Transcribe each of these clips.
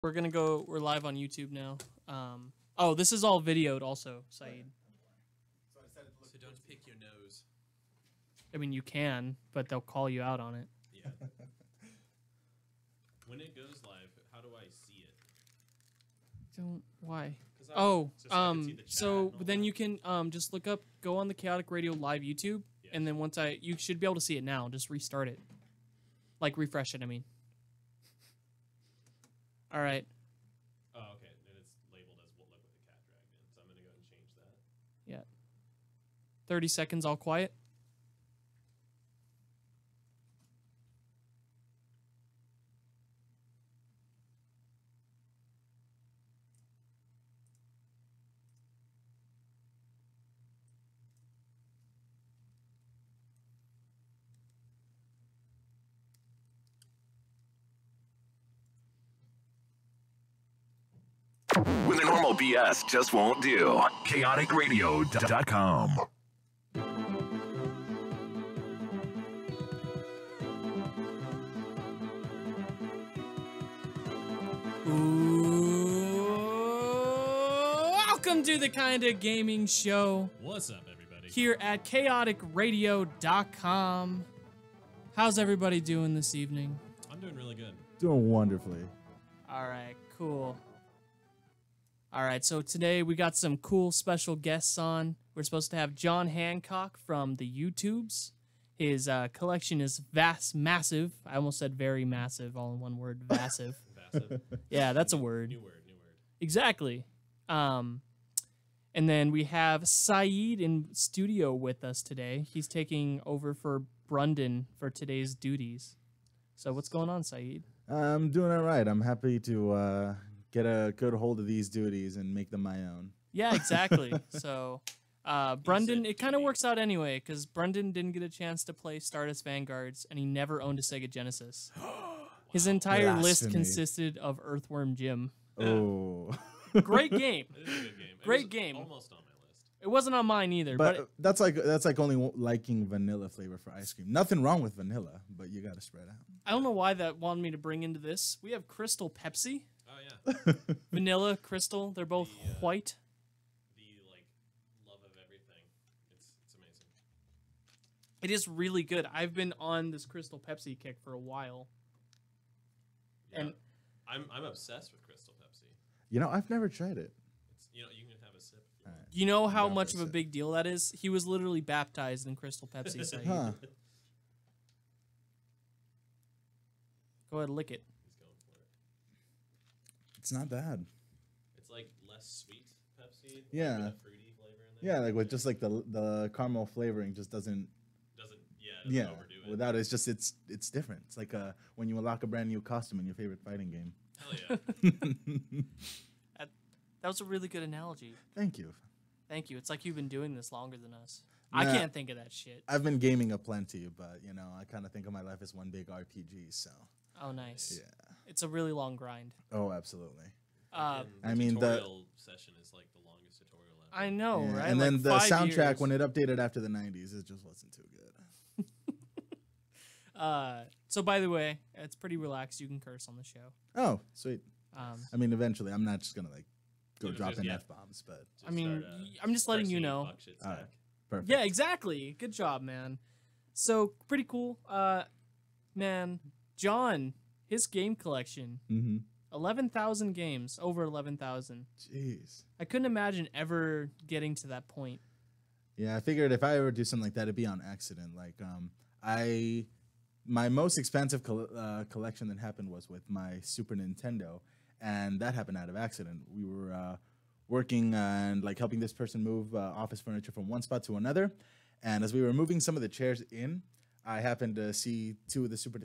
We're live on YouTube now. Oh, this is all videoed also, Saeed. So don't pick your nose. I mean, you can, but they'll call you out on it. Yeah. When it goes live, how do I see it? Why? So then you can just go on the Chaotic Radio Live YouTube, Yes. and then you should be able to see it now. Just restart it, like refresh it. I mean. All right. Oh, okay. And it's labeled as what with the cat dragged in. So I'm gonna go ahead and change that. Yeah. 30 seconds, all quiet. When the normal BS just won't do. ChaoticRadio.com. Welcome to the Kinda Gaming Show What's up, everybody? here at chaoticradio.com. How's everybody doing this evening? I'm doing really good. Doing wonderfully. All right, cool. All right, so today we got some cool special guests on. We're supposed to have John Hancock from the YouTubes. His collection is massive. I almost said very massive, all in one word, massive. Massive. Yeah, that's a word. New word. Exactly. And then we have Saeed in studio with us today. He's taking over for Brundon for today's duties. So what's going on, Saeed? I'm doing all right. I'm happy to get a good hold of these duties and make them my own. Yeah, exactly. So, Brundon, it kind of works out anyway, because Brundon didn't get a chance to play Stardust Vanguards, and he never owned a Sega Genesis. His entire list Blasphemy. consisted of Earthworm Jim. Oh. Great game. It is a good game. Great It was game. Almost on my list. It wasn't on mine either, but But that's like only liking vanilla flavor for ice cream. Nothing wrong with vanilla, but you got to spread out. I don't know why that wanted me to bring into this. We have Crystal Pepsi, Oh yeah. vanilla, crystal. They're both white. The love of everything. It's amazing. It is really good. I've been on this Crystal Pepsi kick for a while. Yeah. And I'm obsessed with Crystal Pepsi. You know, I've never tried it. It's you can have a sip if you want. you know how Down much for of a a sip. big deal that is? He was literally baptized in Crystal Pepsi. Saeed. Huh. Go ahead, lick it. He's going for it. It's not bad. It's like less sweet Pepsi. Yeah. With a fruity flavor in there. Yeah, like with just like the caramel flavoring just doesn't Doesn't overdo it. without it, it's just it's different. It's like when you unlock a brand new costume in your favorite fighting game. Hell yeah. That was a really good analogy. Thank you. Thank you. It's like you've been doing this longer than us. I Nah. can't think of that shit. I've been gaming aplenty, but you know, I kind of think of my life as one big RPG. So Oh, nice. yeah. It's a really long grind. Oh, absolutely. And I mean, the- tutorial session is like the longest tutorial ever. I know, Yeah, right? and Like then the 5 soundtrack, years. when it updated after the 90s, it just wasn't too good. So by the way, it's pretty relaxed. You can curse on the show. Oh, sweet. Um, I mean, eventually, I'm not just going to like go You know, dropping just- F-bombs, but Just I mean, start, I'm just letting you pressing know. fuck shit all right. stack. Perfect. Yeah, exactly. Good job, man. So pretty cool. Man, John, his game collection, Mm-hmm. 11,000 games, over 11,000. Jeez. I couldn't imagine ever getting to that point. Yeah, I figured if I ever do something like that, it'd be on accident. Like, my most expensive collection that happened was with my Super Nintendo, and that happened out of accident. We were working and like helping this person move office furniture from one spot to another, and as we were moving some of the chairs in, I happened to see two of the Super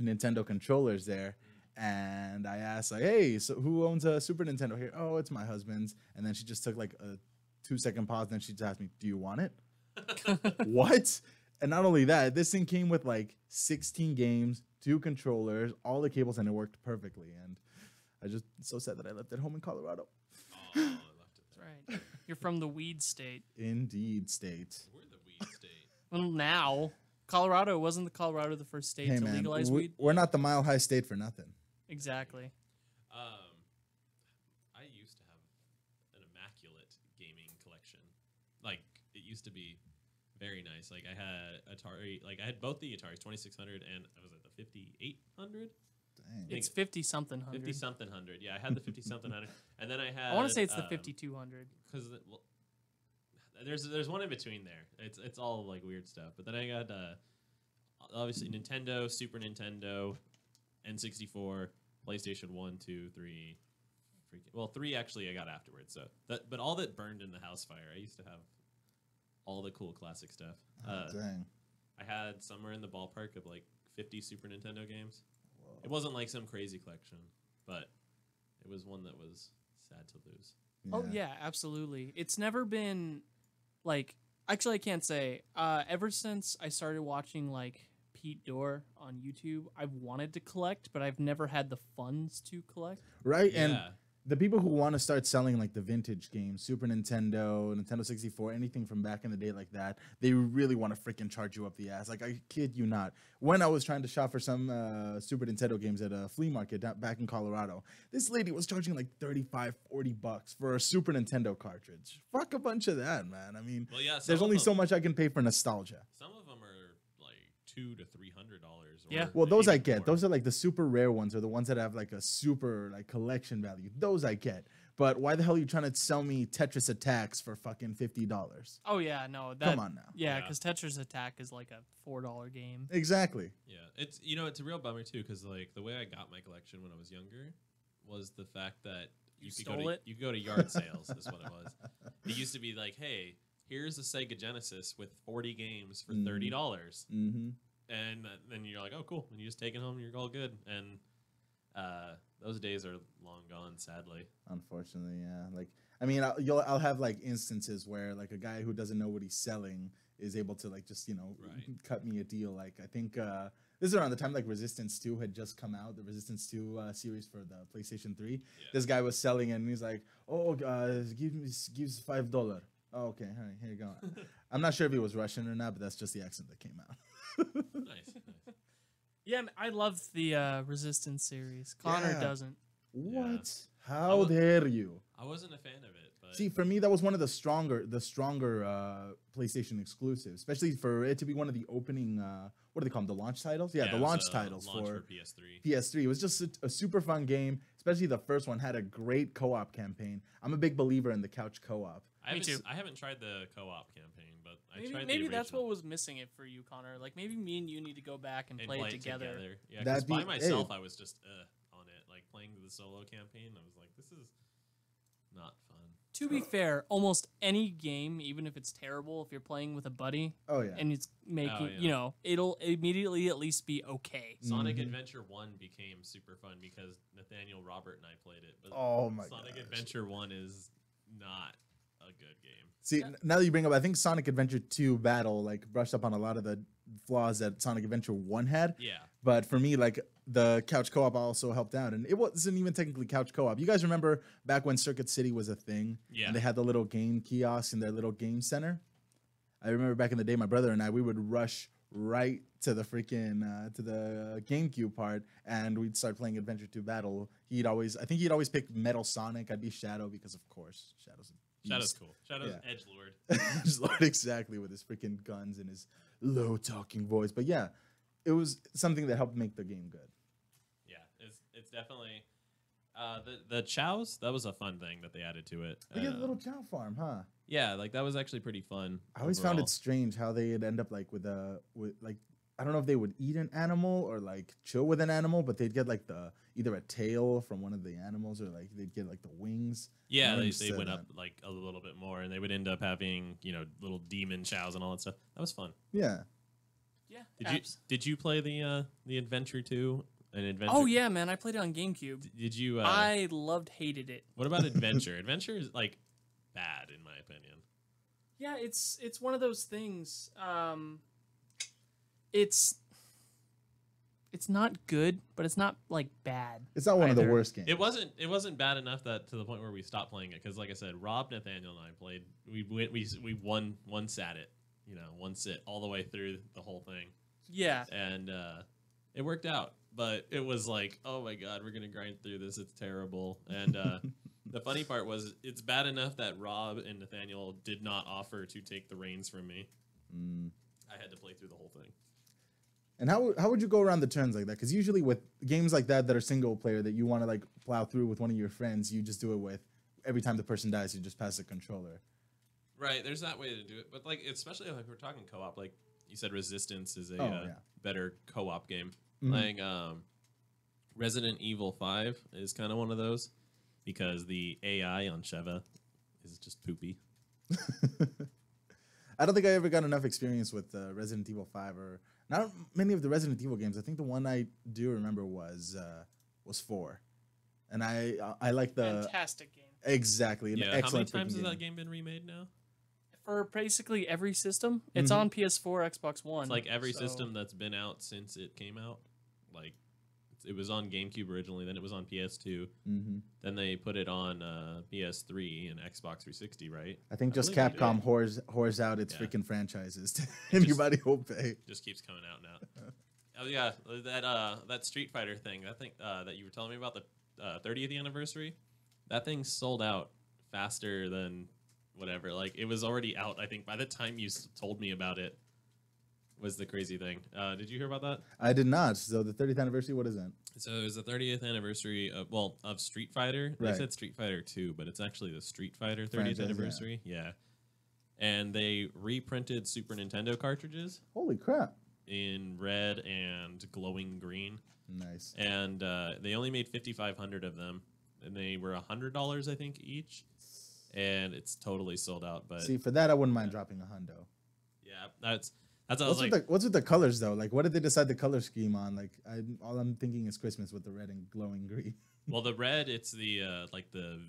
Nintendo controllers there, and I asked like, "Hey, so who owns a Super Nintendo here?" "Oh, it's my husband's." And then she just took like a 2-second pause, and then she just asked me, "Do you want it?" What? And not only that, this thing came with like 16 games, 2 controllers, all the cables, and it worked perfectly. And I just so sad that I left it home in Colorado. Oh, I left it That's there. right. You're from the weed state. Indeed, state. We're the weed state. Well, now, Colorado, wasn't the Colorado the first state Hey to man, legalize weed? we're not the Mile High State for nothing. Exactly. used to have an immaculate gaming collection. Like it used to be very nice. Like I had Atari, like I had both the Ataris 2600 and was it the 5800? Dang. It's 50-something hundred. 50 something hundred. Yeah, I had the 50 something hundred, and then I had. I want to say it's the 5200. Because well, there's one in between there. It's all like weird stuff. But then I got obviously Nintendo, Super Nintendo, N64, PlayStation 1, 2, 3. Well, 3 actually I got afterwards. So but all that burned in the house fire. I used to have all the cool classic stuff. Dang. I had somewhere in the ballpark of like 50 Super Nintendo games. Whoa. It wasn't like some crazy collection, but it was one that was sad to lose. Yeah. Oh yeah, absolutely. It's never been like actually I can't say. Ever since I started watching like Pete Dorr on YouTube, I've wanted to collect, but I've never had the funds to collect. Right? Yeah. And the people who want to start selling like the vintage games, Super Nintendo, Nintendo 64, anything from back in the day like that, they really want to freaking charge you up the ass. Like, I kid you not. When I was trying to shop for some Super Nintendo games at a flea market back in Colorado, this lady was charging like $35, $40 for a Super Nintendo cartridge. Fuck a bunch of that, man. I mean, Well, yeah, there's only so much I can pay for nostalgia. Some of them are like $200 to $300. Yeah. Well, those I even get. more. Those are like the super rare ones, or the ones that have like a super like collection value. Those I get. But why the hell are you trying to sell me Tetris Attacks for fucking $50? Oh yeah, no. That, Come on now. Yeah, Yeah. because Tetris Attack is like a $4 game. Exactly. Yeah, it's it's a real bummer too because like the way I got my collection when I was younger was the fact that You could stole go to, it? You could go to yard sales is what it was. It used to be like, hey, here's a Sega Genesis with 40 games for $30, Mm-hmm. and then you're like, oh cool, and you just take it home, and you're all good. And those days are long gone, sadly. Unfortunately, yeah. Like, I mean, I'll have like instances where like a guy who doesn't know what he's selling is able to like just Right. cut me a deal. Like, I think this is around the time like Resistance 2 had just come out, the Resistance 2 series for the PlayStation 3. Yeah. This guy was selling and he's like, "Oh, gives $5." Oh, okay, all right, here you go. I'm not sure if he was Russian or not, but that's just the accent that came out. Nice. Yeah, I love the Resistance series. Connor Yeah. doesn't. What? How dare you? I wasn't a fan of it, but See, for me, that was one of the stronger PlayStation exclusives, especially for it to be one of the opening, what do they call them, the launch titles? Yeah, it the was launch a titles launch for PS3. PS3. It was just a super fun game, especially the first one had a great co-op campaign. I'm a big believer in the couch co-op. I haven't, too. I haven't tried the co-op campaign, but I Maybe, tried maybe the that's what original was missing it for you, Connor. Like maybe me and you need to go back and play it together. Yeah, because That'd by be- myself, hey. I was just on it. Like playing the solo campaign, I was like, this is not fun. To be fair, almost any game, even if it's terrible, if you're playing with a buddy Oh yeah. and it's making, yeah. it'll immediately at least be okay. Sonic Mhm. Adventure 1 became super fun because Nathaniel, Robert, and I played it. But Oh my Sonic gosh. Adventure 1 is not a good game. See, now that you bring up, I think Sonic Adventure 2 Battle like brushed up on a lot of the flaws that Sonic Adventure 1 had. Yeah. But for me, like the couch co-op also helped out, and it wasn't even technically couch co-op. You guys remember back when Circuit City was a thing, Yeah. and they had the little game kiosks in their little game center. I remember back in the day, my brother and I, we would rush right to the freaking to the GameCube part, and we'd start playing Adventure 2 Battle. I think he'd always pick Metal Sonic. I'd be Shadow because, of course, Shadow's a Shadow's beast. cool. Shadow's Yeah. edgelord. Just Lord, exactly, with his freaking guns and his low talking voice. But yeah, it was something that helped make the game good. Yeah, it's definitely the chows. That was a fun thing that they added to it. We get a little cow farm, huh? Yeah, like that was actually pretty fun. I always found overall. it strange how they'd end up like with like I don't know if they would eat an animal or like chill with an animal, but they'd get like either a tail from one of the animals or like they'd get like the wings. Yeah, I they understood went that. up like a little bit more, and they would end up having little demon chows and all that stuff. That was fun. Yeah. Yeah. Did you play the Adventure 2 and Adventure? Oh yeah, man, I played it on GameCube. Did you? I hated it. What about Adventure? Adventure is like bad in my opinion. Yeah, it's one of those things. It's not good, but it's not like bad. It's not one of the either. worst games. It wasn't bad enough that to the point where we stopped playing it because, like I said, Rob, Nathaniel, and I played. We won one sat it, one sit all the way through the whole thing, Yeah. and it worked out. but it was like, oh my god, we're gonna grind through this. It's terrible. And the funny part was, it's bad enough that Rob and Nathaniel did not offer to take the reins from me. I had to play through the whole thing. And how would you go around the turns like that? Because usually with games like that are single player that you want to like plow through with one of your friends, you just do it with every time the person dies, you just pass the controller. Right, there's that way to do it. But like, especially like we're talking co-op, like you said, Resistance is a better co-op game. Like Resident Evil 5 is kind of one of those because the AI on Sheva is just poopy. I don't think I ever got enough experience with Resident Evil 5 or not many of the Resident Evil games. I think the one I do remember was 4, and I like the fantastic game. Exactly. Yeah. How many times has that game been remade now? For basically every system. It's on PS4, Xbox One. It's like every system that's been out since it came out. Like, it was on GameCube originally, then it was on PS2. Then they put it on PS3 and Xbox 360, right? I think just Capcom whores out its freaking franchises to anybody will pay. Just keeps coming out now. Oh yeah, that Street Fighter thing. I think that you were telling me about the 30th anniversary. That thing sold out faster than whatever. Like, it was already out, I think, by the time you told me about it. Was the crazy thing. Did you hear about that? I did not. So the 30th anniversary, what is that? So it was the 30th anniversary of Street Fighter. They said Street Fighter 2, but it's actually the Street Fighter 30th anniversary. Yeah. And they reprinted Super Nintendo cartridges. Holy crap. In red and glowing green. Nice. And they only made 5,500 of them. And they were $100, I think, each. And it's totally sold out. But see, for that, I wouldn't mind dropping $100. Yeah, that's what I was like. What's with the colors though? Like, what did they decide the color scheme on? Like, all I'm thinking is Christmas with the red and glowing green. Well, the red, it's the like the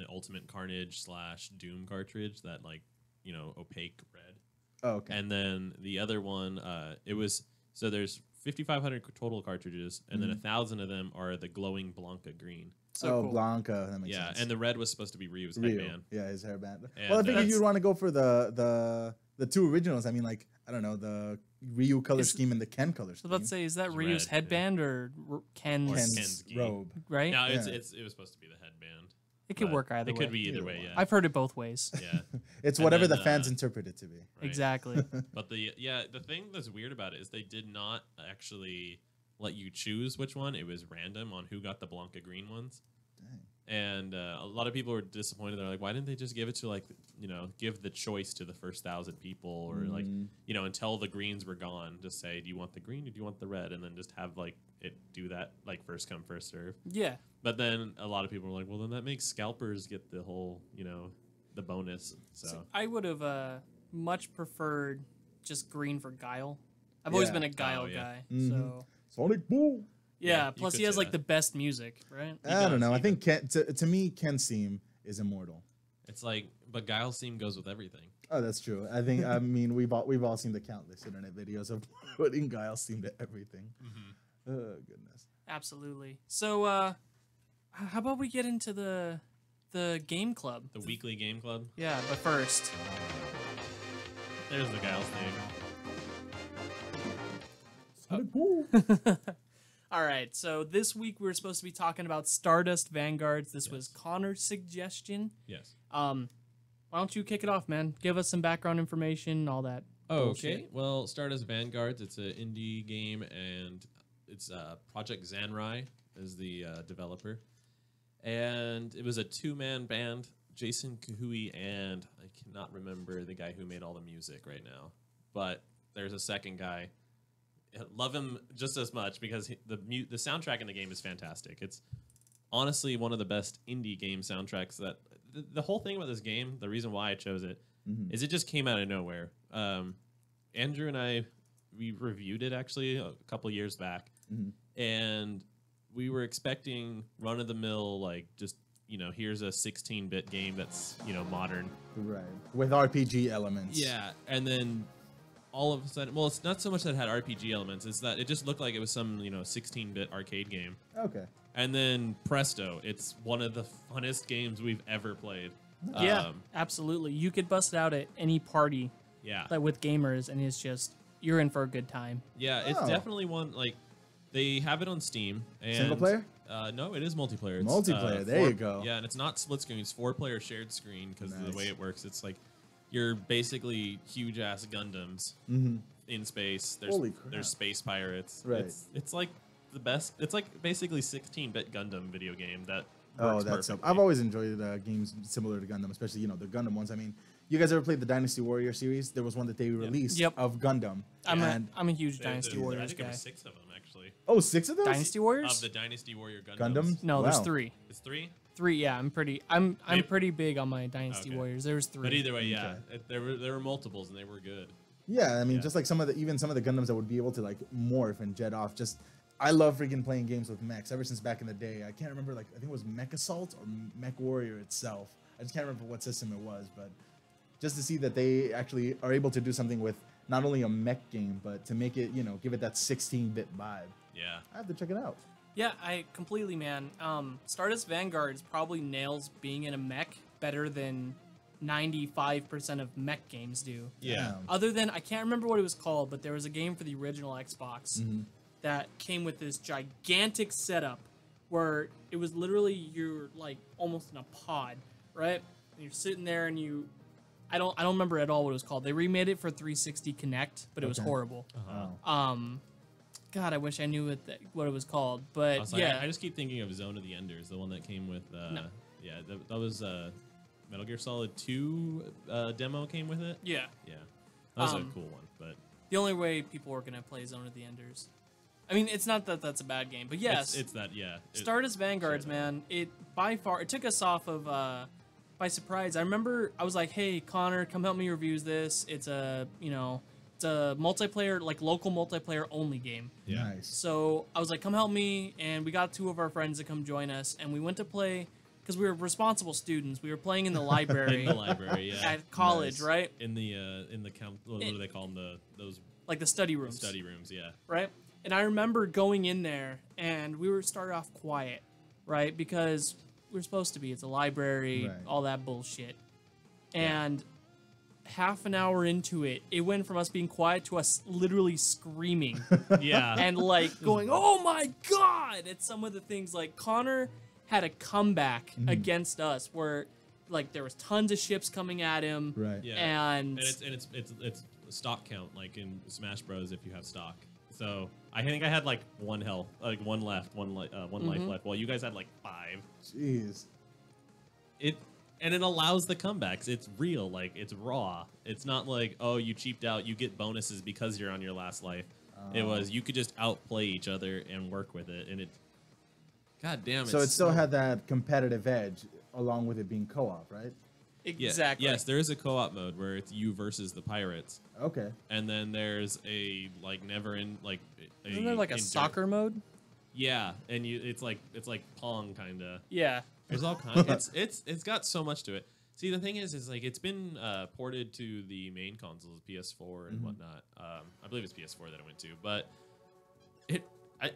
Ultimate Carnage / Doom cartridge, that like, you know, opaque red. Oh, okay. And then the other one, it was, so there's 5,500 total cartridges, and then 1,000 of them are the glowing Blanca green. So cool. Blanca, that makes sense. Yeah, and the red was supposed to be Ryu's headband. Yeah, his hairband. And well, I figured you'd want to go for the two originals. I mean, like, I don't know, the Ryu color scheme and the Ken color scheme. So let's say, is that Ryu's headband or Ken's robe? Right? No, it was supposed to be the headband. It could work either way. It could be either way, yeah. I've heard it both ways. Yeah. It's whatever the fans interpret it to be. Right. Exactly. But the thing that's weird about it is they did not actually let you choose which one. It was random on who got the Blanca green ones. Dang. And a lot of people were disappointed. They're like, why didn't they just give it to, like, you know, give the choice to the first 1,000 people, or like, you know, until the greens were gone, just say, do you want the green or do you want the red? And then just have like it do that, like, first come, first serve. Yeah. But then a lot of people were like, well, then that makes scalpers get the whole, you know, the bonus. So I would have much preferred just green for Guile. I've always been a Guile guy. So Sonic Boom. Yeah, plus he has like the best music, right? I don't know. I think Ken, to me, Ken's theme is immortal. It's like, but Guile's theme goes with everything. Oh, that's true. I think, I mean, we've all seen the countless internet videos of putting Guile's theme to everything. Oh, goodness. Absolutely. So, how about we get into the game club? The weekly game club? Yeah, but first. There's the Guile's theme. Sonic Boom. All right, so this week we were supposed to be talking about Stardust Vanguards. This was Connor's suggestion. Yes. Why don't you kick it off, man? Give us some background information, all that. Okay. Well, Stardust Vanguards, it's an indie game, and it's Project Zanrai is the developer. And it was a two-man band, Jason Kahui, and I cannot remember the guy who made all the music right now. But there's a second guy. Love him just as much because the soundtrack in the game is fantastic. It's honestly one of the best indie game soundtracks. That the whole thing about this game, the reason why I chose it, is it just came out of nowhere. Andrew and I, we reviewed it actually a couple years back, and we were expecting run-of-the-mill, like, just, you know, here's a 16-bit game that's, you know, modern, right, with RPG elements. Yeah, and then all of a sudden, well, it's not so much that it had RPG elements, it's that it just looked like it was some, you know, 16-bit arcade game. Okay. And then presto, it's one of the funnest games we've ever played. Yeah, absolutely. You could bust it out at any party. Yeah. With gamers, and it's just, you're in for a good time. Yeah, it's definitely one, like, They have it on Steam. And, Single player? No, it is multiplayer. It's, Multiplayer, there you go. Yeah, and it's not split screen. It's 4-player shared screen because of the way it works. It's like you're basically huge ass Gundams in space. Holy crap. There's space pirates. Right. It's like the best. It's like basically 16-bit Gundam video game that. Oh, works that's perfectly. I've always enjoyed games similar to Gundam, especially the Gundam ones. I mean, you guys ever played the Dynasty Warrior series? There was one that they released Yep. of Gundam. I'm and a huge There- Dynasty there's- Warriors I think there guy. were 6 of them actually. oh, 6 of those? Dynasty Warriors? Of the Dynasty Warrior Gundams. Gundams? No, there's Wow. 3. It's 3. 3, yeah. I'm Maybe- pretty big on my Dynasty Okay. Warriors. There was 3. But either way, yeah, there were multiples and they were good. Yeah, I mean, Yeah. just like some of the Gundams that would be able to like morph and jet off. Just, I love freaking playing games with mechs ever since back in the day. I can't remember, like, I think it was Mech Assault or Mech Warrior itself. I just can't remember what system it was, but just to see that they actually are able to do something with not only a mech game, but to make it, give it that 16-bit vibe. Yeah. I have to check it out. Yeah, I completely, man. Stardust Vanguards probably nails being in a mech better than 95% of mech games do. Yeah. Other than, I can't remember what it was called, but there was a game for the original Xbox that came with this gigantic setup where it was literally you're like almost in a pod, right? And you're sitting there and I don't remember at all what it was called. They remade it for 360 Connect, but it was Okay. horrible. Uh-huh. God, I wish I knew what it was called, but I was like, yeah. I just keep thinking of Zone of the Enders, the one that came with. Yeah, that was Metal Gear Solid 2 demo came with it. Yeah. Yeah, that was a cool one, but The only way people were gonna play Zone of the Enders. I mean, it's not that that's a bad game, but yes, it's that. Yeah, Stardust Vanguards, sure. man. It took us off of by surprise. I remember I was like, "Hey, Connor, come help me review this. It's a it's a multiplayer, like local multiplayer only game." Yeah. Nice. So I was like, "Come help me," and we got 2 of our friends to come join us, and we went to play because we were responsible students. We were playing in the library In the library, yeah. at college, Nice. right? In the count. What do they call them? Those Like the study rooms. study rooms. Yeah. Right? And I remember going in there, and we were started off quiet, right? Because we're supposed to be. It's a library, Right. all that bullshit. And half an hour into it, it went from us being quiet to us literally screaming Yeah. and like going, "Oh my god!" At some of the things, like Connor had a comeback against us where, like, there was tons of ships coming at him, Right. Yeah. and it's stock count like in Smash Bros. If you have stock. So I think I had like 1 health, like 1 left, one life left. While you guys had like 5. Jeez. It allows the comebacks. It's real, like it's raw. It's not like, oh, you cheaped out, you get bonuses because you're on your last life. It was you could just outplay each other and work with it, and it. God damn it! So it still had that competitive edge along with it being co-op, right? Yeah, exactly. Yes, there is a co-op mode where it's you versus the pirates, Okay. and then there's a like never in like. Isn't there like a soccer mode? Yeah, and it's like Pong kind of. Yeah. There's all kinds. It's got so much to it. See, the thing is like it's been ported to the main consoles, PS4 and whatnot. I believe it's PS4 that I went to, but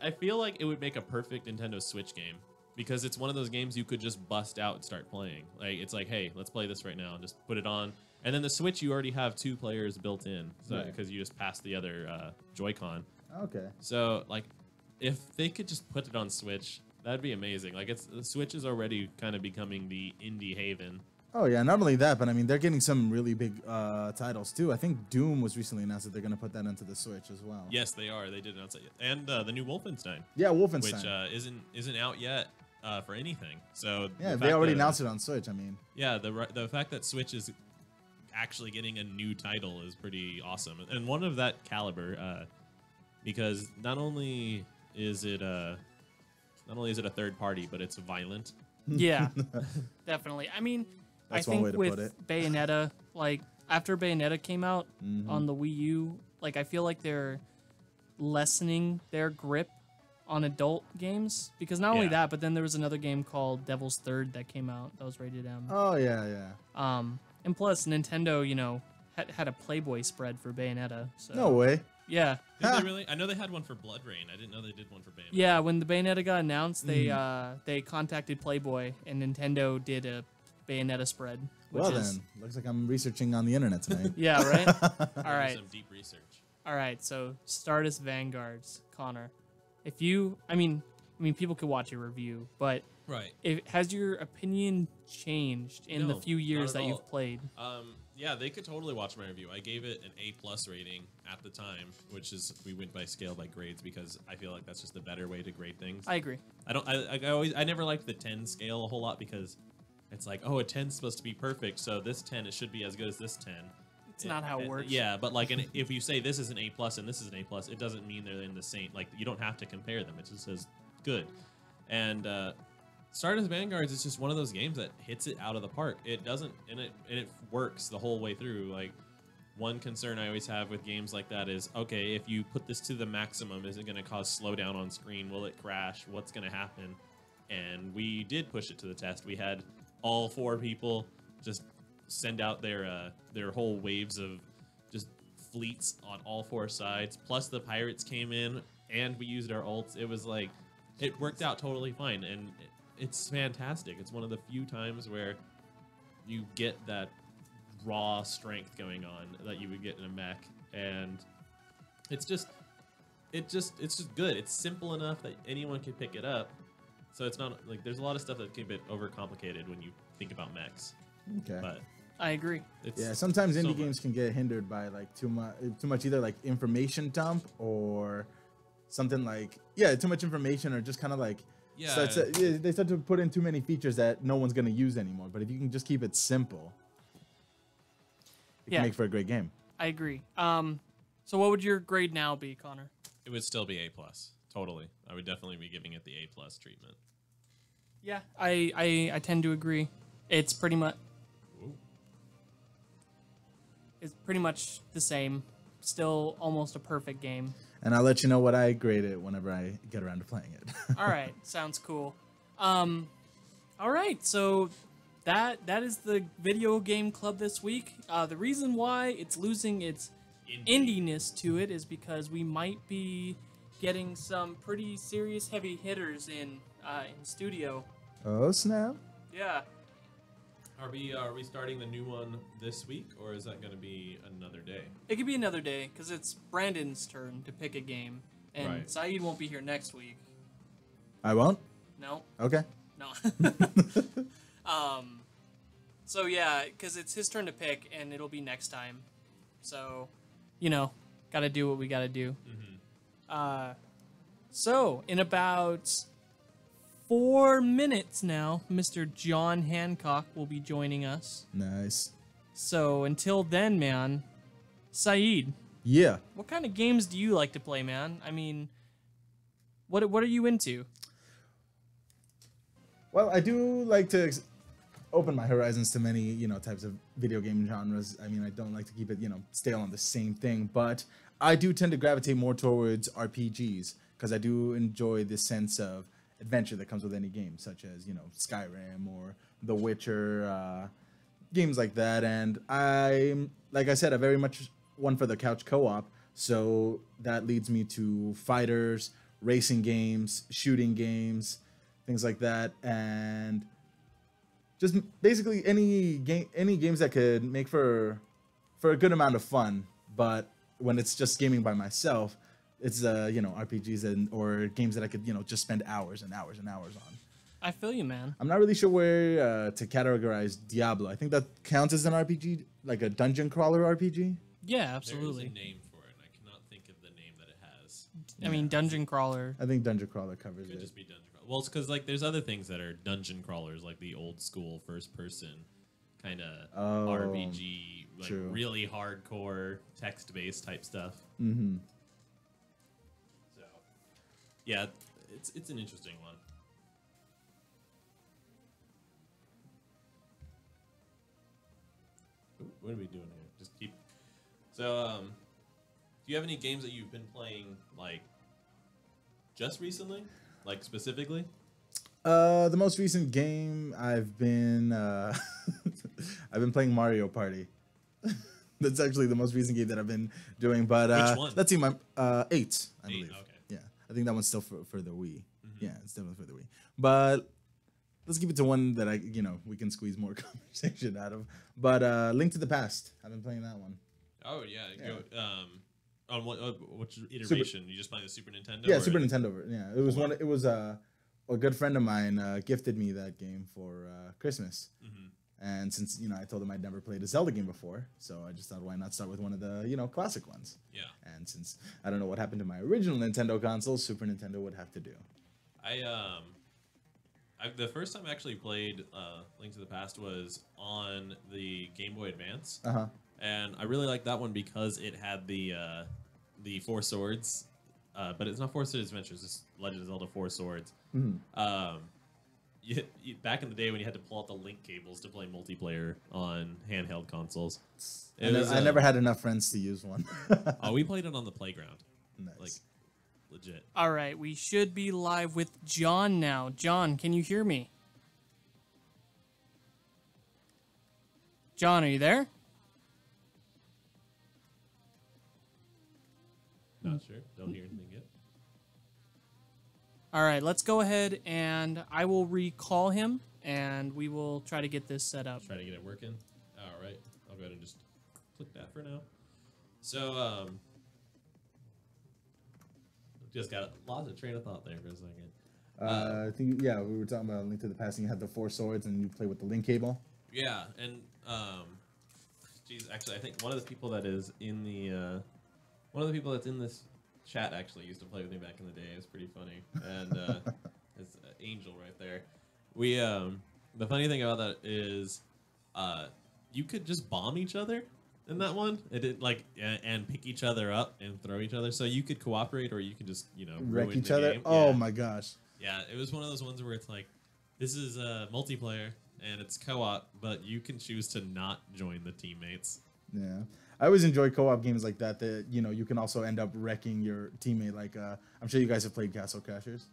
I feel like it would make a perfect Nintendo Switch game because it's one of those games you could just bust out and start playing. Like it's like, hey, let's play this right now and just put it on. And then the Switch, you already have 2 players built in, so Right. because you just pass the other Joy-Con. Okay. So like, if they could just put it on Switch, that'd be amazing. Like the Switch is already kind of becoming the indie haven. Oh yeah, not only that, but I mean they're getting some really big titles too. I think Doom was recently announced that they're gonna put that into the Switch as well. Yes, they are. They did announce it, and the new Wolfenstein, Yeah, Wolfenstein. which isn't out yet for anything. So yeah, the they fact already that- announced it on Switch. I mean, Yeah, the fact that Switch is actually getting a new title is pretty awesome, and one of that caliber, because not only is it a third party, but it's violent. Yeah, definitely. I mean, That's I one think way to with put it. Bayonetta, like after Bayonetta came out on the Wii U, like I feel like they're lessening their grip on adult games because not only Yeah. that, but then there was another game called Devil's Third that came out that was rated M. oh yeah. And plus Nintendo, had a Playboy spread for Bayonetta. So No way. yeah. Did they really? I know they had one for Blood Rain. I didn't know they did one for Bayonetta. Yeah, when the Bayonetta got announced, they contacted Playboy and Nintendo did a Bayonetta spread. Which Well is, then, looks like I'm researching on the internet tonight. Yeah, right? All Do right. some deep research. All right. So Stardust Vanguards, Connor. If you, I mean, people could watch a review, but Right. has your opinion changed in the No, few years not that at you've all. played? Yeah, they could totally watch my review. I gave it an A+ rating at the time, which is we went by scale by grades because I feel like that's just a better way to grade things. I agree. I never liked the 10 scale a whole lot because it's like, oh, a 10's supposed to be perfect, so this 10 it should be as good as this 10. It's not how it works. Yeah, but like if you say this is an A+ and this is an A+, it doesn't mean they're in the same. Like you don't have to compare them. It just says good. And Stardust Vanguards is just one of those games that hits it out of the park. It doesn't, and it works the whole way through. Like one concern I always have with games like that is, okay, if you put this to the maximum, is it going to cause slowdown on screen? Will it crash? What's going to happen? And we did push it to the test. We had all 4 people just send out their whole waves of just fleets on all 4 sides. Plus the pirates came in, and we used our ults. It was like it worked out totally fine, and it's fantastic. It's one of the few times where you get that raw strength going on that you would get in a mech, and it's just good. It's simple enough that anyone can pick it up. So it's not like there's a lot of stuff that can be overcomplicated when you think about mechs. Okay. But I agree. Yeah, sometimes indie much. games can get hindered by like too much either like information dump or something like too much information or just kind of like they start to put in too many features that no one's gonna use anymore. But if you can just keep it simple, it can make for a great game. I agree. So what would your grade now be, Connor? It would still be A+. Totally. I would definitely be giving it the A+ treatment. Yeah, I tend to agree. It's pretty much the same. Still almost a perfect game. And I'll let you know what I grade it whenever I get around to playing it. All right, sounds cool. All right, so that is the video game club this week. The reason why it's losing its indiness to it is because we might be getting some pretty serious heavy hitters in studio. Oh snap! Yeah. Are we starting the new one this week, or is that going to be another day? It could be another day, because it's Brandon's turn to pick a game. And Right. Saeed won't be here next week. I won't. No? Okay. No. So yeah, because it's his turn to pick, and it'll be next time. So, gotta do what we gotta do. Mm-hmm. So, in about 4 minutes now, Mr. John Hancock will be joining us. Nice. So until then, man, Saeed, Yeah. what kind of games do you like to play, man? I mean, what are you into? Well, I do like to open my horizons to many, types of video game genres. I mean, I don't like to keep it, stale on the same thing, but I do tend to gravitate more towards RPGs because I do enjoy this sense of adventure that comes with any game, such as, Skyrim or The Witcher, games like that. And I'm, like I said, I'm very much one for the couch co-op, so that leads me to fighters, racing games, shooting games, things like that, and just basically any games that could make for a good amount of fun. But when it's just gaming by myself, it's RPGs or games that I could just spend hours and hours and hours on. I feel you, man. I'm not really sure where to categorize Diablo. I think that counts as an RPG, like a dungeon crawler RPG. Yeah, absolutely. There is a name for it, and I cannot think of the name that it has. I mean, dungeon crawler. I think dungeon crawler covers It could it. just be dungeon crawler. Well, it's because like there's other things that are dungeon crawlers, like the old school first person kind of RPG, like true. really hardcore text based type stuff. Mm-hmm. So, yeah, it's an interesting one. Ooh, what are we doing here? Just keep. So, do you have any games that you've been playing like just recently, like specifically? The most recent game I've been I've been playing Mario Party. That's actually the most recent game that I've been doing. But Which one? let's see, my 8, I believe. Okay. Yeah, I think that one's still for the Wii. Yeah, it's definitely for the Wii. But let's keep it to one that we can squeeze more conversation out of. But Link to the Past, I've been playing that one. Oh yeah. Yeah. On which iteration? You just playing the Super Nintendo? Yeah, Super Nintendo. Yeah, it was one. It was a good friend of mine gifted me that game for Christmas. And since I told him I'd never played a Zelda game before, so I just thought, why not start with one of the classic ones? Yeah. And since I don't know what happened to my original Nintendo console, Super Nintendo would have to do. The first time I actually played Link to the Past was on the Game Boy Advance. And I really liked that one because it had the Four Swords, but it's not Four Swords Adventures. It's Legend of Zelda Four Swords. Back in the day when you had to pull out the link cables to play multiplayer on handheld consoles. I never had enough friends to use one. Oh, we played it on the playground. Nice. Like, legit. All right, we should be live with John now. John, can you hear me? John, are you there? Not sure. Don't hear anything yet. All right, let's go ahead and I will recall him and we will try to get this set up. Try to get it working. All right. I'll go ahead and just click that for now. So, just got lost of train of thought there for a second. I think we were talking about Link to the Past, and you had the Four Swords, and you play with the link cable. Yeah, and geez, actually, I think one of the people that is in the that's in this chat actually used to play with me back in the day. It was pretty funny, and it's Angel right there. We the funny thing about that is, you could just bomb each other in that one. It did and pick each other up and throw each other. So you could cooperate, or you could just wreck ruin each the other. game. Oh Yeah. my gosh. Yeah, it was one of those ones where it's like, this is multiplayer and it's co-op, but you can choose to not join the teammates. Yeah, I always enjoy co-op games like that. That you can also end up wrecking your teammate. Like I'm sure you guys have played Castle Crashers.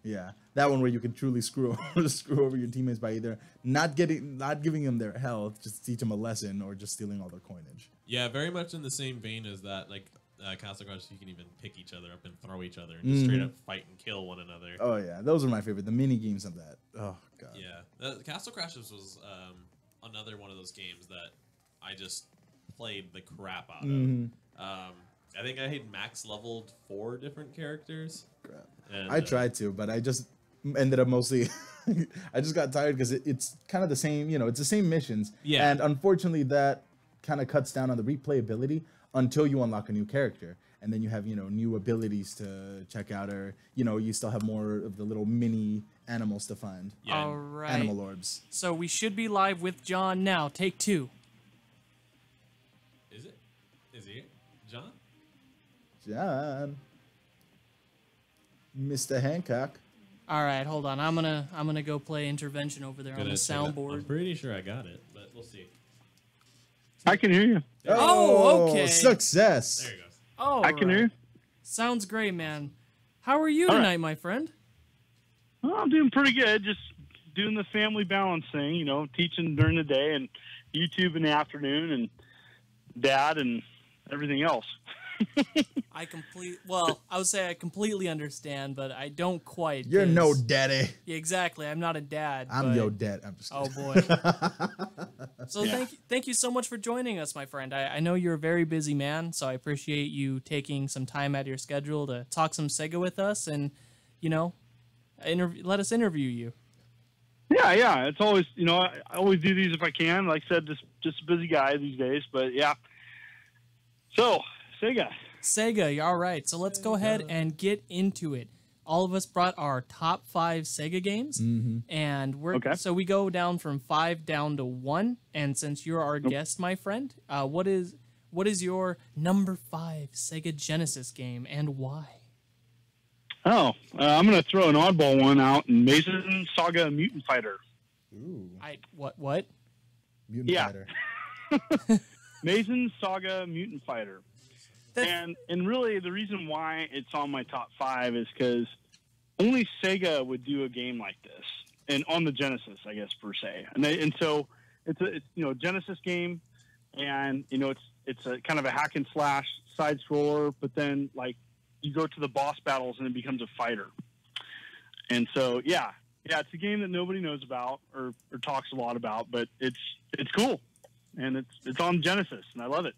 Yeah, that one where you can truly screw over your teammates by either not giving them their health, just teach them a lesson, or just stealing all their coinage. Yeah, very much in the same vein as that. Like Castle Crashers, you can even pick each other up and throw each other and just straight up fight and kill one another. Oh yeah, those are my favorite. The mini games of that. Oh god. Yeah, Castle Crashers was another one of those games that I just played the crap out of. I think I had max leveled 4 different characters. Crap. And, I tried to, but I just ended up mostly. I just got tired because it's kind of the same. It's the same missions. Yeah. And unfortunately, that kind of cuts down on the replayability until you unlock a new character, and then you have new abilities to check out, or you still have more of the little mini animals to find. Yeah. All right. Animal orbs. So we should be live with John now. Take 2. Is it? Is he? John? John. Mr. Hancock. All right, hold on. I'm gonna go play intervention over there on the I'm soundboard. pretty sure I got it, but we'll see. I can hear you. Oh, okay. Success. There he goes. Oh, I can hear you. Sounds great, man. How are you All right. tonight, my friend? Well, I'm doing pretty good. Just doing the family balance thing, teaching during the day and YouTube in the afternoon and dad and everything else. I would say I completely understand, but I don't quite. You're 'cause- no daddy. Yeah, exactly. I'm not a dad. I'm but- your dad. I'm just Oh kidding. boy. So Yeah. thank you so much for joining us, my friend. I know you're a very busy man, so I appreciate you taking some time out of your schedule to talk some Sega with us, and let us interview you. Yeah. It's always, I always do these if I can. Like I said, just a busy guy these days, but yeah. So, Sega, all right. So let's go ahead and get into it. All of us brought our top 5 Sega games, and we go down from 5 down to 1. And since you're our guest, my friend, what is your number 5 Sega Genesis game and why? I'm going to throw an oddball one out, Mason Saga Mutant Fighter. Ooh, What? Mutant Yeah. Fighter. Mason Saga Mutant Fighter. And really, the reason why it's on my top 5 is because only Sega would do a game like this, and on the Genesis, I guess per se. And so it's a Genesis game, and it's a kind of a hack and slash side scroller, but then like you go to the boss battles and it becomes a fighter. And so yeah, it's a game that nobody knows about or talks a lot about, but it's cool, and it's on Genesis, and I love it.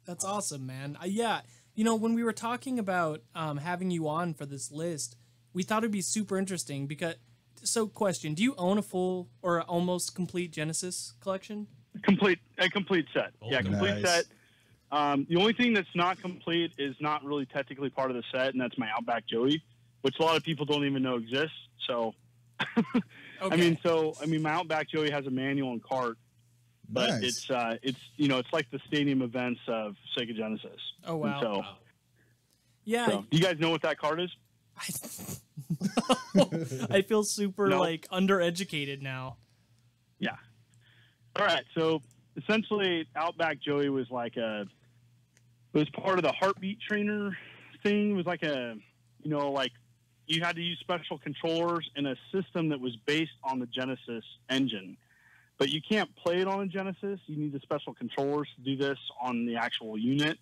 That's awesome, man. Yeah, you know, when we were talking about having you on for this list, we thought it'd be super interesting because. So, question: do you own a full or almost complete Genesis collection? A complete set. Oh, Yeah, complete nice. set. The only thing that's not complete is not really technically part of the set, and that's my Outback Joey, which a lot of people don't even know exists. So, Okay. I mean, my Outback Joey has a manual and cart, but Nice. it's you know, it's like the stadium events of Sega Genesis. Oh, wow. And so, Wow. Yeah. do you guys know what that cart is? I feel super No. like undereducated now. Yeah. All right. So essentially, Outback Joey was like it was part of the heartbeat trainer thing. It was like like you had to use special controllers in a system that was based on the Genesis engine. But you can't play it on a Genesis. You need the special controllers to do this on the actual unit.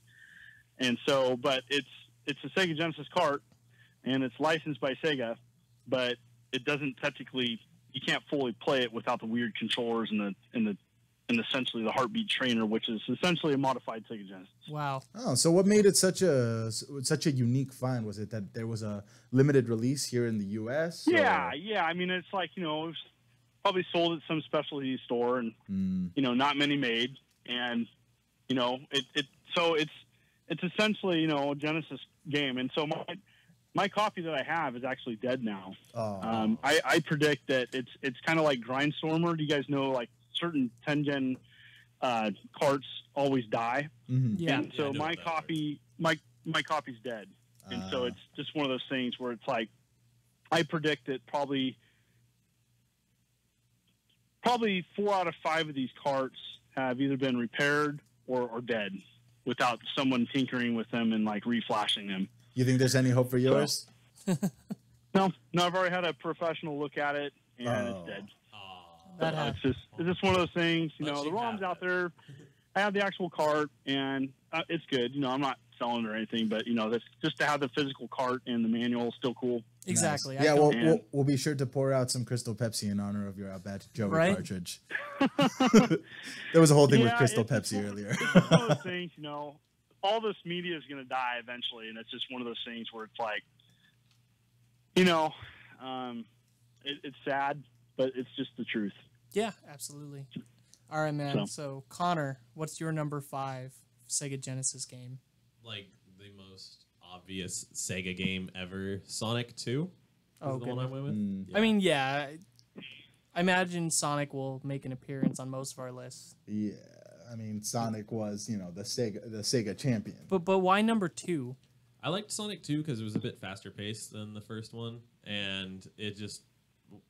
And so, but it's a Sega Genesis cart, and it's licensed by Sega, but it doesn't technically. You can't fully play it without the weird controllers and essentially the heartbeat trainer, which is essentially a modified Sega Genesis. Wow. Oh, so what made it such a unique find? Was it that there was a limited release here in the U.S.? Yeah. I mean, it's like, it was probably sold at some specialty store, and not many made, and it's essentially a Genesis game, and so my copy that I have is actually dead now. Oh. I predict that it's kind of like Grindstormer. Do you guys know, like, certain 10-gen carts always die? Mhm. Yeah. And so I know my that copy, my copy's dead, and so it's just one of those things where it's like, I predict that probably 4 out of 5 of these carts have either been repaired or dead without someone tinkering with them and like reflashing them. You think there's any hope for yours? No, I've already had a professional look at it, and Oh. it's dead. Aw. That It's just one of those things. Let The you ROM's have out it. there. I have the actual cart, and it's good. I'm not selling it or anything, but that's just to have the physical cart and the manual is still cool. Exactly. Nice. Yeah, I don't- we'll be sure to pour out some Crystal Pepsi in honor of your Outback Joey Right? cartridge. There was a whole thing with Yeah, Crystal it's Pepsi earlier. It's just one of those things. All this media is going to die eventually, and it's just one of those things where it's like, it's sad, but it's just the truth. Yeah, absolutely. All right, man. So, Connor, what's your number 5 Sega Genesis game? Like the most obvious Sega game ever, Sonic 2. Oh, Is the one I went with. I mean, yeah. I imagine Sonic will make an appearance on most of our lists. Yeah, I mean Sonic was the Sega champion. But why number 2? I liked Sonic 2 because it was a bit faster paced than the first one, and it just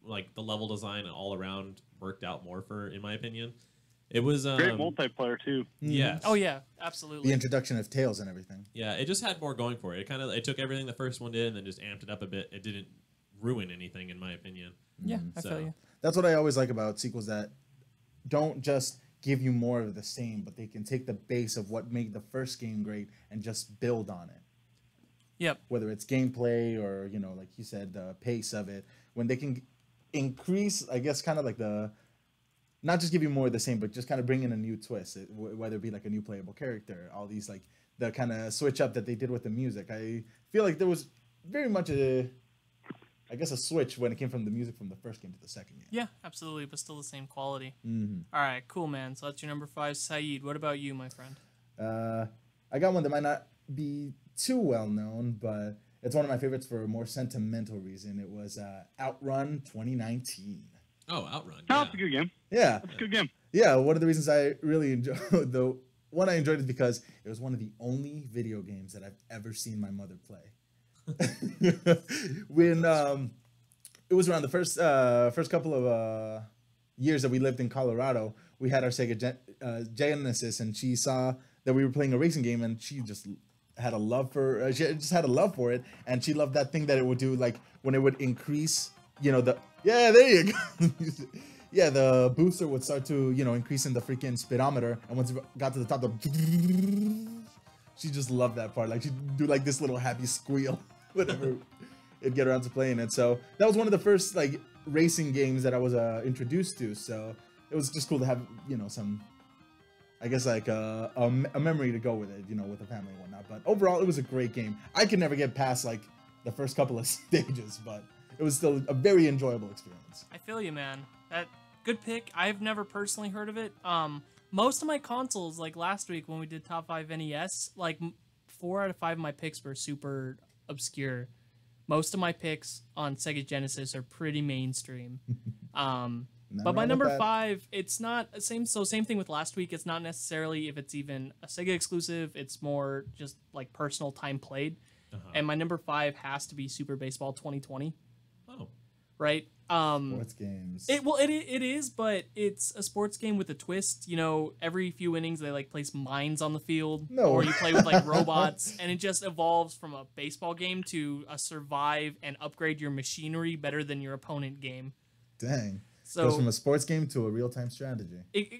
like the level design all around worked out more in my opinion. It was Great multiplayer too. yeah. Oh yeah, absolutely. The introduction of Tails and everything. Yeah, it just had more going for it. It took everything the first one did and then just amped it up a bit. It didn't ruin anything in my opinion. Yeah, I So- feel you. That's what I always like about sequels, that don't just give you more of the same, but they can take the base of what made the first game great and just build on it. Yep. Whether it's gameplay or, like you said, the pace of it, when they can increase, I guess, kind of like not just give you more of the same, but just kind of bring in a new twist, whether it be like a new playable character, all these, like, the kind of switch up that they did with the music. I feel like there was very much a switch when it came from the music from the first game to the second game. Yeah, absolutely, but still the same quality. Mm-hmm. All right, cool, man. So that's your number 5, Saeed. What about you, my friend? I got one that might not be too well known, but it's one of my favorites for a more sentimental reason. It was Outrun 2019. Oh, Outrun. No, Yeah. it's a good game. Yeah, It's a good game. yeah. One of the reasons I really enjoyed the one I enjoyed is because it was one of the only video games that I've ever seen my mother play. When it was around the first couple of years that we lived in Colorado, we had our Sega Genesis, and she saw that we were playing a racing game, and she just had a love for it, and she loved that thing that it would do, like when it would increase, there you go. Yeah, the booster would start to, increase in the freaking speedometer, and once it got to the top, she just loved that part. Like, she'd do like this little happy squeal whenever it'd get around to playing it. So that was one of the first like racing games that I was introduced to. So it was just cool to have, some, I guess like a memory to go with it, you know, with the family and whatnot. But overall, it was a great game. I could never get past like the first couple of stages, but it was still a very enjoyable experience. I feel you, man. That good pick. I've never personally heard of it. Most of my consoles, like last week when we did top 5 NES, like 4 out of 5 of my picks were super obscure. Most of my picks on Sega Genesis are pretty mainstream. But my number 5, it's not same thing with last week. It's not necessarily if it's even a Sega exclusive. It's more just like personal time played. And my number 5 has to be Super Baseball 2020. Oh, right. Sports games. It is, but it's a sports game with a twist. You know, every few innings they like place mines on the field, or you play with like robots, and it just evolves from a baseball game to a survive and upgrade your machinery better than your opponent game. Dang. So goes from a sports game to a real-time strategy.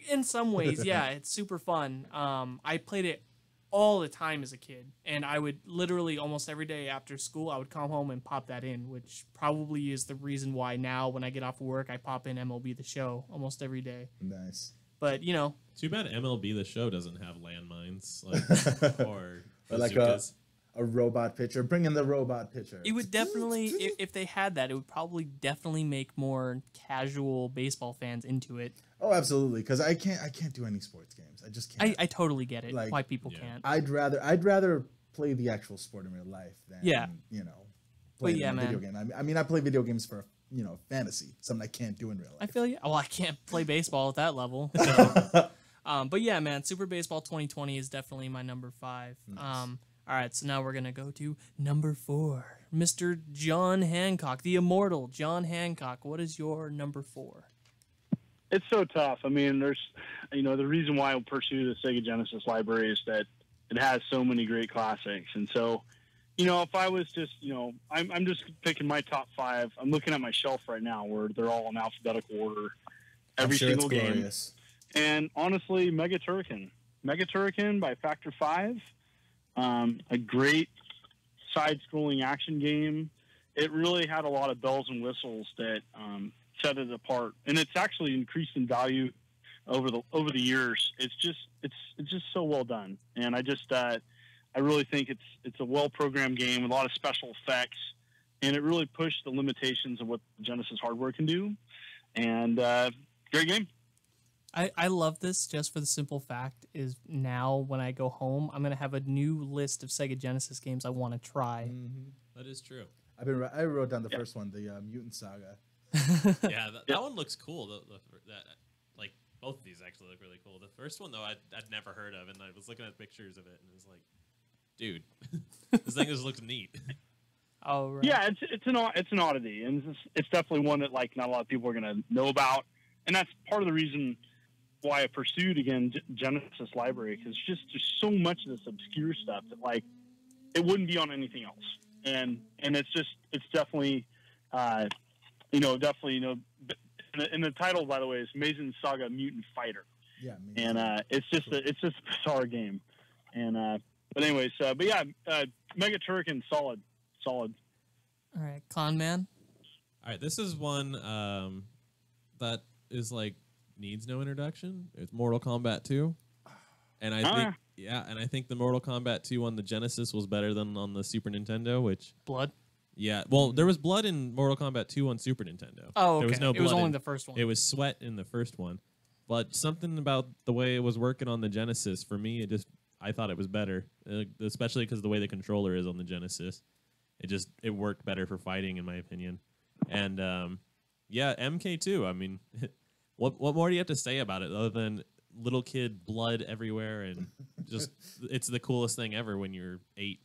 In some ways, yeah, it's super fun. I played it all the time as a kid, and I would literally almost every day after school I would come home and pop that in, which probably is the reason why now when I get off of work I pop in MLB The Show almost every day. Nice. But you know, too bad MLB The Show doesn't have landmines like or like a robot pitcher. Bring in the robot pitcher. It would definitely, if they had that, it would probably definitely make more casual baseball fans into it. Oh, absolutely. Because I can't do any sports games. I just can't. I totally get it. Like, why people can't. I'd rather play the actual sport in real life than you know play a video game. I mean, I play video games for fantasy, something I can't do in real life. I feel you. Well, I can't play baseball at that level. So. But yeah, man, Super Baseball 2020 is definitely my number 5. Nice. All right, so now we're going to go to number 4. Mr. John Hancock, the immortal John Hancock. What is your number 4? It's so tough. I mean, there's, the reason why I pursue the Sega Genesis library is that it has so many great classics. And so, if I was just, I'm just picking my top 5. I'm looking at my shelf right now where they're all in alphabetical order. Every single game. Glorious. And honestly, Mega Turrican by Factor 5. A great side-scrolling action game. It really had a lot of bells and whistles that set it apart, and it's actually increased in value over the years. It's just so well done, and I really think it's a well-programmed game with a lot of special effects, and it really pushed the limitations of what Genesis hardware can do. And great game. I love this just for the simple fact is now when I go home, I'm going to have a new list of Sega Genesis games I want to try. Mm-hmm. That is true. I wrote down the first one, the Mutant Saga. Yeah, that one looks cool. Like both of these actually look really cool. The first one though, I'd never heard of, and I was looking at pictures of it, and it was like, dude, this thing just looks neat. Oh right. Yeah, it's an oddity, and it's definitely one that like not a lot of people are going to know about, and that's part of the reason why I pursued again Genesis library, because there's so much of this obscure stuff that like it wouldn't be on anything else, and it's definitely in the title, by the way, is Amazing Saga Mutant Fighter. Yeah, and it's just a bizarre game, and but anyways, but yeah, Mega Turrican solid. All right, Con Man. All right, this is one that is like needs no introduction. It's Mortal Kombat 2. And I think the Mortal Kombat 2 on the Genesis was better than on the Super Nintendo, which blood. Yeah, well, there was blood in Mortal Kombat 2 on Super Nintendo. Oh, okay. There was no blood. It was only the first one. It was sweat in the first one. But something about the way it was working on the Genesis, for me, I thought it was better, especially because the way the controller is on the Genesis. It worked better for fighting, in my opinion. And MK2, I mean, what more do you have to say about it other than little kid blood everywhere and just it's the coolest thing ever when you're 8.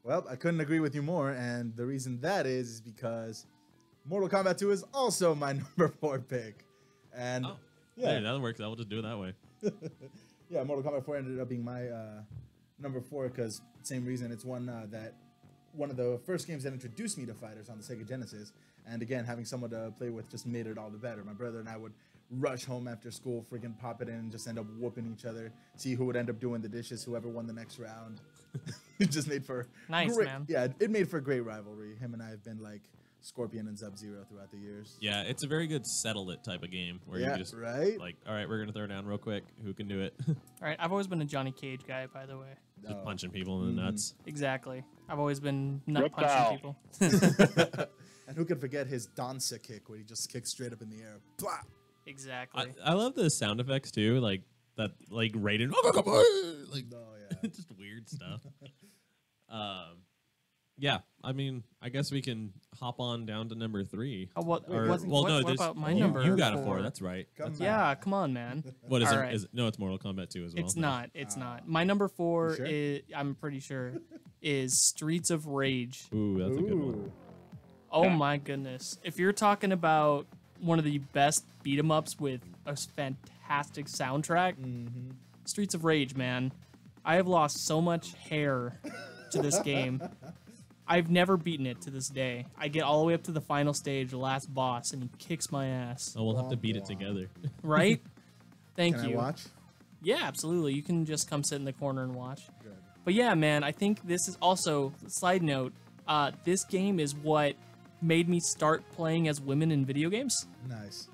Well, I couldn't agree with you more, and the reason that is because Mortal Kombat 2 is also my number 4 pick. And yeah, that works. I will just do it that way. Yeah, Mortal Kombat 4 ended up being my number 4 because same reason. It's one of the first games that introduced me to fighters on the Sega Genesis. And again, having someone to play with just made it all the better. My brother and I would rush home after school, freaking pop it in, and just end up whooping each other. See who would end up doing the dishes, whoever won the next round. It just made for nice, great, man. Yeah, it made for a great rivalry. Him and I have been like Scorpion and Sub-Zero throughout the years. Yeah, it's a very good settle it type of game where Yeah, you just right? like, all right, we're gonna throw down real quick. Who can do it? All right, I've always been a Johnny Cage guy, by the way. Just Oh. punching people in the nuts. Exactly. I've always been nut Reptile. punching people. And who can forget his Dansa kick where he just kicks straight up in the air? Blah! Exactly. I love the sound effects too, like that, like Raiden, like Oh, yeah. just weird stuff. Yeah, I mean, I guess we can hop on down to number 3. Oh, what, Wait, what, wasn't- what, no, what there's- about my you, number? You got a 4. 4? That's right. Come That's on. Yeah, come on, man. What is All it? right. Is it? No, it's Mortal Kombat 2 as well. It's though. not. It's not. My number 4 sure? is, I'm pretty sure, is Streets of Rage. Ooh, that's a good one. Ooh. Oh my goodness. If you're talking about one of the best beat 'em ups with a fantastic soundtrack, Streets of Rage, man. I have lost so much hair to this game. I've never beaten it to this day. I get all the way up to the final stage, the last boss, and he kicks my ass. Oh, we'll have to beat it together. Right? Thank Can you. I watch? Yeah, absolutely. You can just come sit in the corner and watch. Good. But yeah, man, I think this is also, side note, this game is what made me start playing as women in video games. Nice.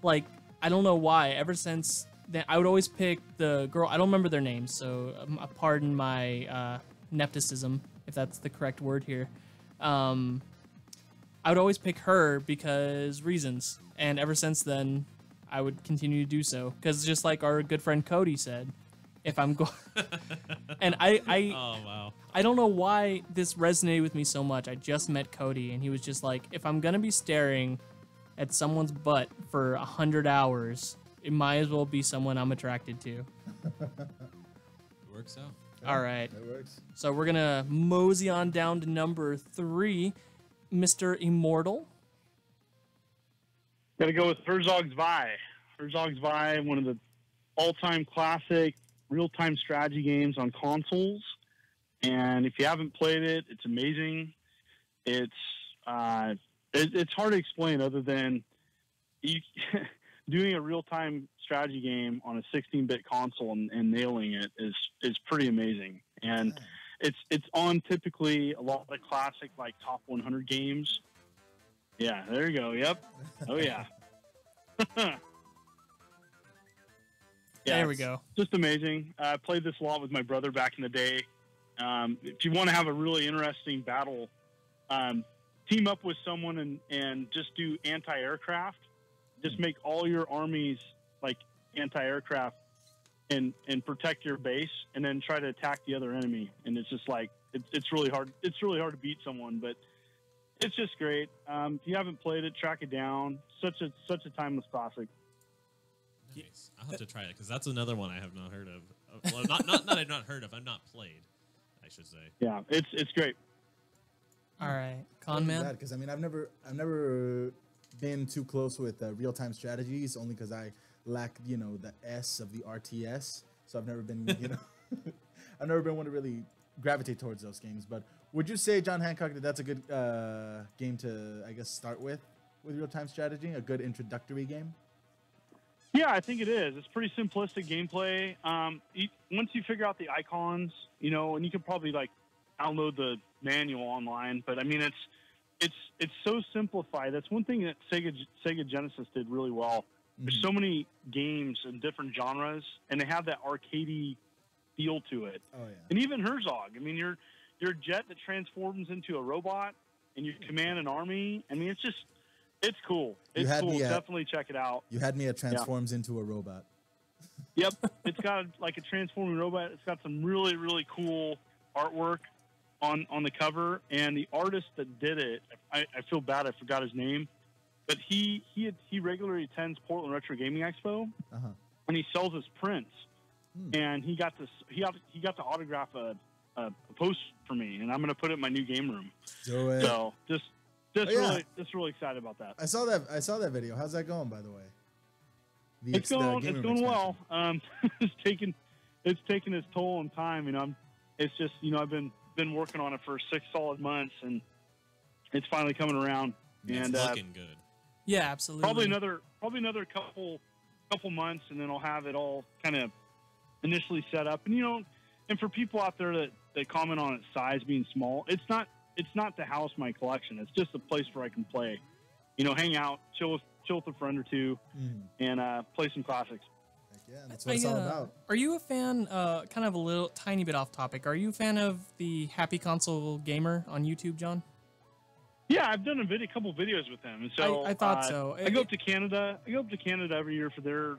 Like, I don't know why. Ever since then, I would always pick the girl. I don't remember their names, so pardon my nepotism, if that's the correct word here. I would always pick her because reasons. And ever since then, I would continue to do so. Because just like our good friend Cody said, if I'm going... And I Oh, wow. I don't know why this resonated with me so much. I just met Cody, and he was just like, if I'm going to be staring at someone's butt for 100 hours, it might as well be someone I'm attracted to. It works out. All right. That works. So we're going to mosey on down to number 3, Mr. Immortal. Gotta go with Herzog's Vi. Herzog's Vi, one of the all-time classic real-time strategy games on consoles. And if you haven't played it, it's amazing. It's hard to explain other than you doing a real-time strategy game on a 16-bit console and nailing it is pretty amazing. And it's on typically a lot of classic like top 100 games. Yeah, there you go. Yep. Oh yeah. There we it's go. Just amazing. I played this a lot with my brother back in the day. If you want to have a really interesting battle, team up with someone and just do anti-aircraft. Just make all your armies like anti-aircraft and protect your base, and then try to attack the other enemy. And it's just like it's really hard. It's really hard to beat someone, but it's just great. If you haven't played it, track it down. Such a timeless classic. Nice. I'll have to try it because that's another one I have not heard of. Well, not I've not heard of. I've not played, I should say. Yeah, it's great. All right. Con Man? Because I mean, I've never been too close with real time strategies, only because I lack the S of the RTS. So I've never been I've never been one to really gravitate towards those games. But would you say, John Hancock, that that's a good game to start with real time strategy, a good introductory game? Yeah, I think it is. It's pretty simplistic gameplay. Once you figure out the icons, and you can probably download the manual online. But I mean, it's so simplified. That's one thing that Sega Genesis did really well. There's so many games in different genres, and they have that arcadey feel to it. Oh yeah. And even Herzog. I mean, you're a jet that transforms into a robot, and you command an army. I mean, it's cool. It's cool. Definitely check it out. You had me at transforms into a robot. Yep. It's got a transforming robot. It's got some really, really cool artwork on the cover. And the artist that did it, I feel bad I forgot his name, but he regularly attends Portland Retro Gaming Expo, and he sells his prints. And he got to autograph a post for me, and I'm going to put it in my new game room. Do it. So just really excited about that. I saw that video. How's that going, by the way? It's going well. It's taking its toll on time. It's just I've been working on it for 6 solid months, and it's finally coming around. It's and looking good. Yeah, absolutely. Probably another couple months, and then I'll have it all kind of initially set up. And and for people out there that comment on its size being small, it's not it's not to house my collection. It's just a place where I can play, hang out, chill with a friend or two, and play some classics. Heck yeah, that's what it's all about. Are you a fan? Kind of a little tiny bit off topic. Are you a fan of the Happy Console Gamer on YouTube, John? Yeah, I've done a couple videos with him, and so I thought so. I go up to Canada. I go up to Canada every year for their.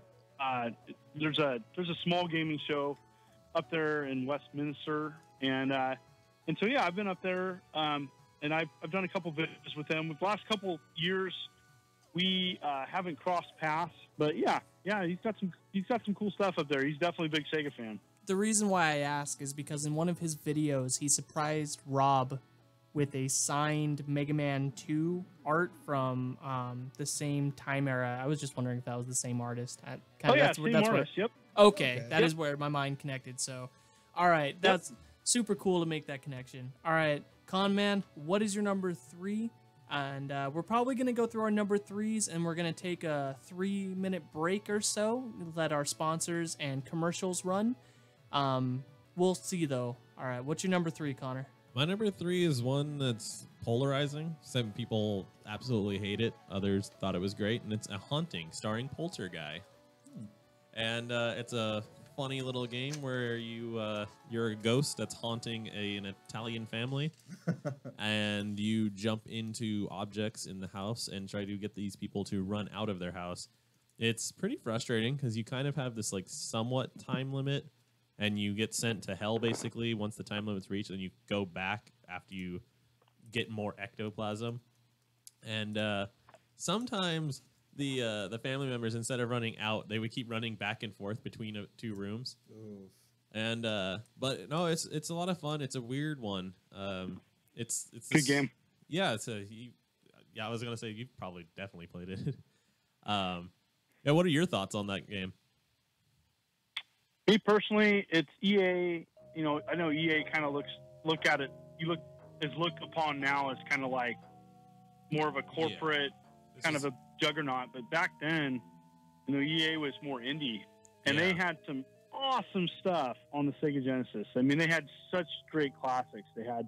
There's a small gaming show up there in Westminster, and so yeah, I've been up there, and I've done a couple videos with him. With the last couple years, we haven't crossed paths, but yeah, he's got some cool stuff up there. He's definitely a big Sega fan. The reason why I ask is because in one of his videos, he surprised Rob with a signed Mega Man 2 art from the same time era. I was just wondering if that was the same artist. Same artist. Yep. Okay, that is where my mind connected. So, all right, that's super cool to make that connection. All right, Conman, what is your number 3? And we're probably going to go through our number 3s, and we're going to take a 3-minute break or so, let our sponsors and commercials run. We'll see, though. All right, what's your number 3, Connor? My number 3 is one that's polarizing. Some people absolutely hate it. Others thought it was great. And it's A Haunting, starring Polterguy. And it's a funny little game where you're a ghost that's haunting an Italian family. And you jump into objects in the house and try to get these people to run out of their house. It's pretty frustrating because you kind of have this like somewhat time limit. And you get sent to hell, basically, once the time limit's reached, and you go back after you get more ectoplasm. And sometimes the family members, instead of running out, they would keep running back and forth between 2 rooms. Oof. And but no, it's a lot of fun. It's a weird one. It's good game. Yeah, I was gonna say you've probably definitely played it. Yeah, what are your thoughts on that game? Me personally, it's EA. I know EA kind of look at it. Is looked upon now as kind of like more of a corporate kind of a juggernaut. But back then, EA was more indie, and they had some awesome stuff on the Sega Genesis. I mean, they had such great classics. They had,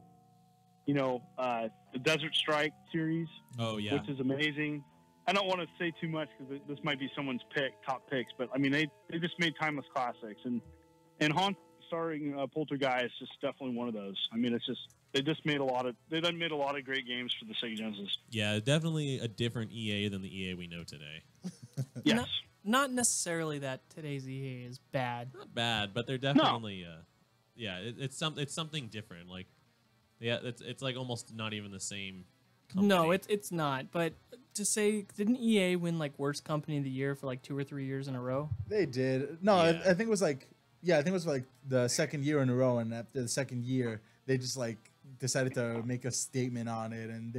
the Desert Strike series. Oh yeah, which is amazing. I don't want to say too much because this might be someone's top picks, but I mean they just made timeless classics, and Haunt starring Poltergeist is just definitely one of those. I mean they made a lot of great games for the Sega Genesis. Yeah, definitely a different EA than the EA we know today. Yes, not necessarily that today's EA is bad. Not bad, but they're definitely it's something different. Like it's like almost not even the same company. No, it's not. But to say, didn't EA win like worst company of the year for like 2 or 3 years in a row? They did. No, Yeah. I think it was like the second year in a row, and after the second year, they just like decided to make a statement on it, and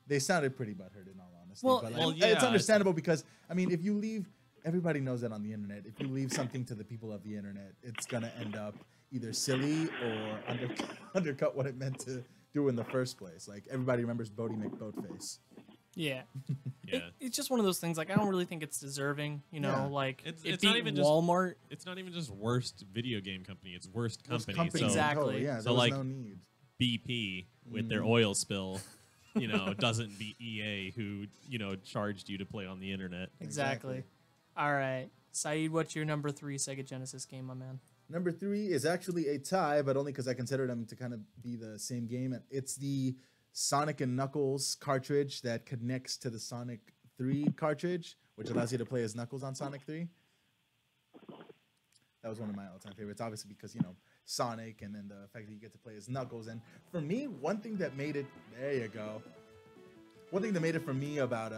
they sounded pretty butthurt in all honesty. Well, but well, it's yeah, understandable because I mean, if you leave, everybody knows that on the internet. If you leave something to the people of the internet, it's gonna end up either silly or undercut what it meant to do in the first place. Like everybody remembers Bodie McBoatface. Yeah. Yeah. It's just one of those things. Like I don't really think it's deserving. Like It's it not beat even just Walmart. It's not even just worst video game company; it's worst company. Company, So Exactly. totally, yeah, So, there was like, no need. BP with their oil spill, doesn't beat EA, who charged you to play on the internet. Exactly. All right, Saeed, what's your number 3 Sega Genesis game, my man? Number 3 is actually a tie, but only because I consider them to kind of be the same game. And it's the Sonic and Knuckles cartridge that connects to the Sonic 3 cartridge, which allows you to play as Knuckles on Sonic 3. That was one of my all-time favorites, obviously because, Sonic, and then the fact that you get to play as Knuckles. And for me, one thing that made it for me about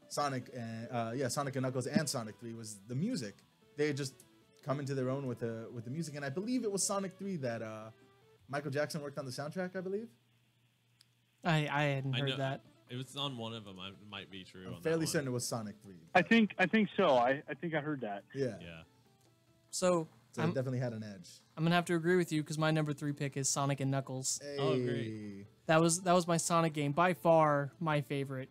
Sonic and Knuckles and Sonic 3 was the music. They had just come into their own with the music, and I believe it was Sonic 3 that Michael Jackson worked on the soundtrack, I believe. I hadn't heard that. It was on one of them. It might be true. I'm on fairly that certain it was Sonic 3. I think so. I think I heard that. Yeah. one. Yeah. So So it definitely had an edge. I'm gonna have to agree with you because my number 3 pick is Sonic and Knuckles. Hey. Oh, great. That was my Sonic game, by far my favorite,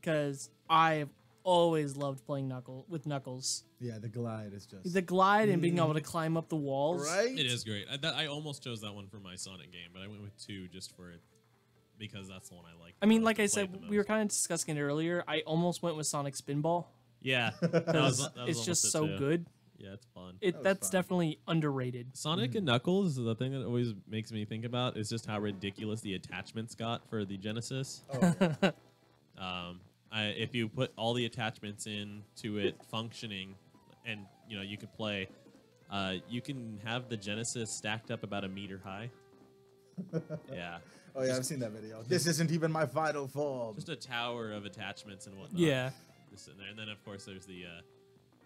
because I've always loved playing with Knuckles. Yeah, the glide is just... The glide and being able to climb up the walls. Right? It is great. I almost chose that one for my Sonic game, but I went with 2 just for it. because that's the one I like. I mean, like I said, we were kind of discussing it earlier. I almost went with Sonic Spinball. Yeah, It's just so good. Yeah, it's fun. That's definitely underrated. Sonic and Knuckles, the thing that always makes me think about is just how ridiculous the attachments got for the Genesis. Oh, yeah. If you put all the attachments into it functioning, and you could play, you can have the Genesis stacked up about a meter high. Yeah. Oh yeah, I've seen that video. This isn't even my final form. Just a tower of attachments and whatnot. Yeah. Just sitting there, and then of course there's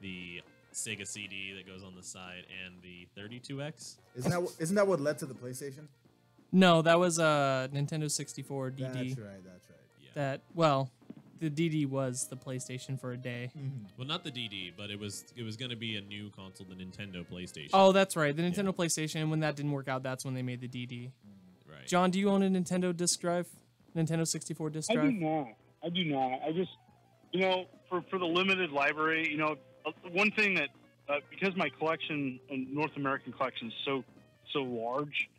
the Sega CD that goes on the side and the 32X. Isn't that what led to the PlayStation? No, that was a Nintendo 64 DD. That's right. Yeah. The DD was the PlayStation for a day. Mm-hmm. Well, not the DD, but it was going to be a new console, the Nintendo PlayStation. Oh, that's right. The Nintendo PlayStation. When that didn't work out, that's when they made the DD. Right. John, do you own a Nintendo disc drive? Nintendo 64 disc drive? I do not. I just, for the limited library, one thing that, because my collection, North American collection, is so large,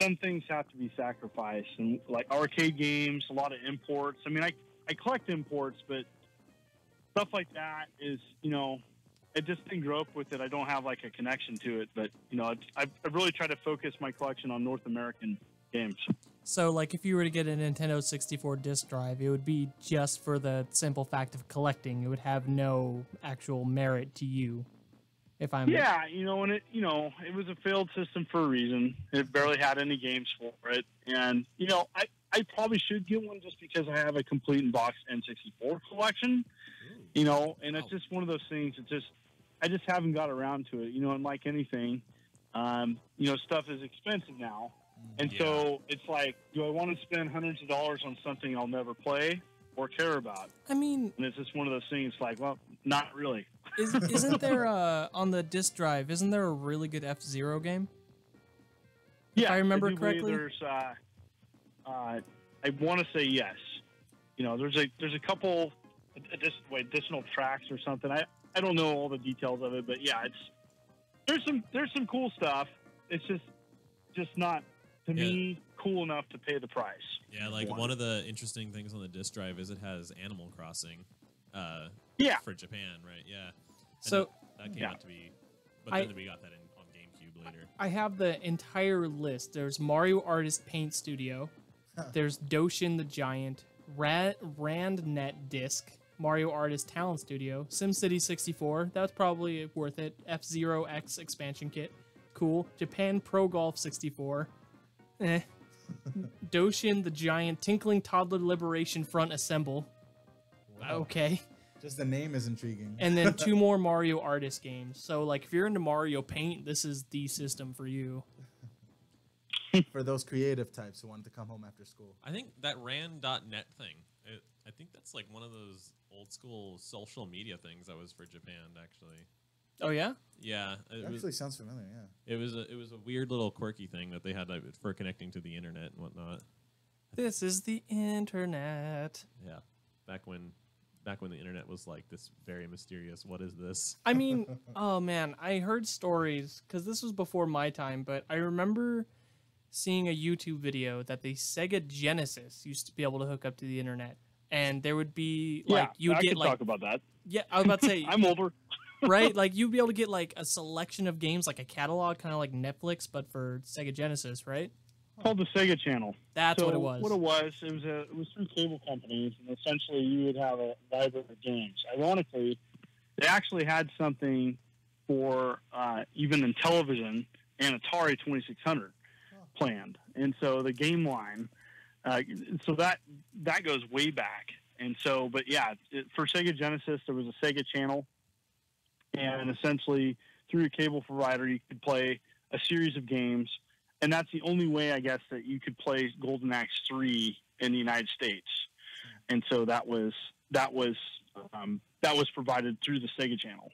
some things have to be sacrificed. And like arcade games, a lot of imports. I mean, I collect imports, but stuff like that is, I just didn't grow up with it. I don't have like a connection to it, but I've really tried to focus my collection on North American games. So, like, if you were to get a Nintendo 64 disc drive, it would be just for the simple fact of collecting. It would have no actual merit to you. If I'm and it was a failed system for a reason. It barely had any games for it, and I probably should get one just because I have a complete in box N64 collection. And it's just one of those things that I just haven't got around to it. And like anything, stuff is expensive now. And so it's like, do I want to spend hundreds of dollars on something I'll never play or care about? I mean, and it's just one of those things like, well, not really. Isn't there on the disc drive, isn't there a really good F-Zero game? Yeah, if I remember correctly. There's, I want to say yes. There's a couple additional tracks or something. I don't know all the details of it, but yeah, there's some cool stuff. It's just not to me cool enough to pay the price. Yeah, like one of the interesting things on the disc drive is it has Animal Crossing. For Japan, right? Yeah. And so that came out to be, but then we got that on GameCube later. I have the entire list. There's Mario Artist Paint Studio. There's Doshin the Giant, RandNet Disc, Mario Artist Talent Studio, SimCity 64. That was probably worth it. F-Zero X expansion kit. Cool. Japan Pro Golf 64. Doshin the Giant, Tinkling Toddler Liberation Front Assemble. Wow. Okay. Just the name is intriguing. And then 2 more Mario Artist games. So, like, if you're into Mario Paint, this is the system for you. For those creative types who wanted to come home after school. I think that ran.net thing, I think that's like one of those old school social media things that was for Japan, actually. Oh, yeah? Yeah. It actually sounds familiar, yeah. It was a weird little quirky thing that they had for connecting to the internet and whatnot. This is the internet. Yeah. Back when the internet was like this very mysterious, what is this? I mean, oh man, I heard stories, because this was before my time, but I remember seeing a YouTube video that the Sega Genesis used to be able to hook up to the internet. And there would be, like, you would get, like... talk about that. Yeah, I was about to say... I'm older. Right? Like, you'd be able to get, like, a selection of games, like a catalog, kind of like Netflix, but for Sega Genesis, right? Called the Sega Channel. That's what it was. What it was through cable companies, and essentially you would have a library of games. Ironically, they actually had something for even in television and Atari 2600 planned, and so the game line. So that goes way back, and so but yeah, for Sega Genesis there was a Sega Channel, and essentially through a cable provider you could play a series of games. And that's the only way, I guess, that you could play Golden Axe 3 in the United States. And so that was provided through the Sega Channel.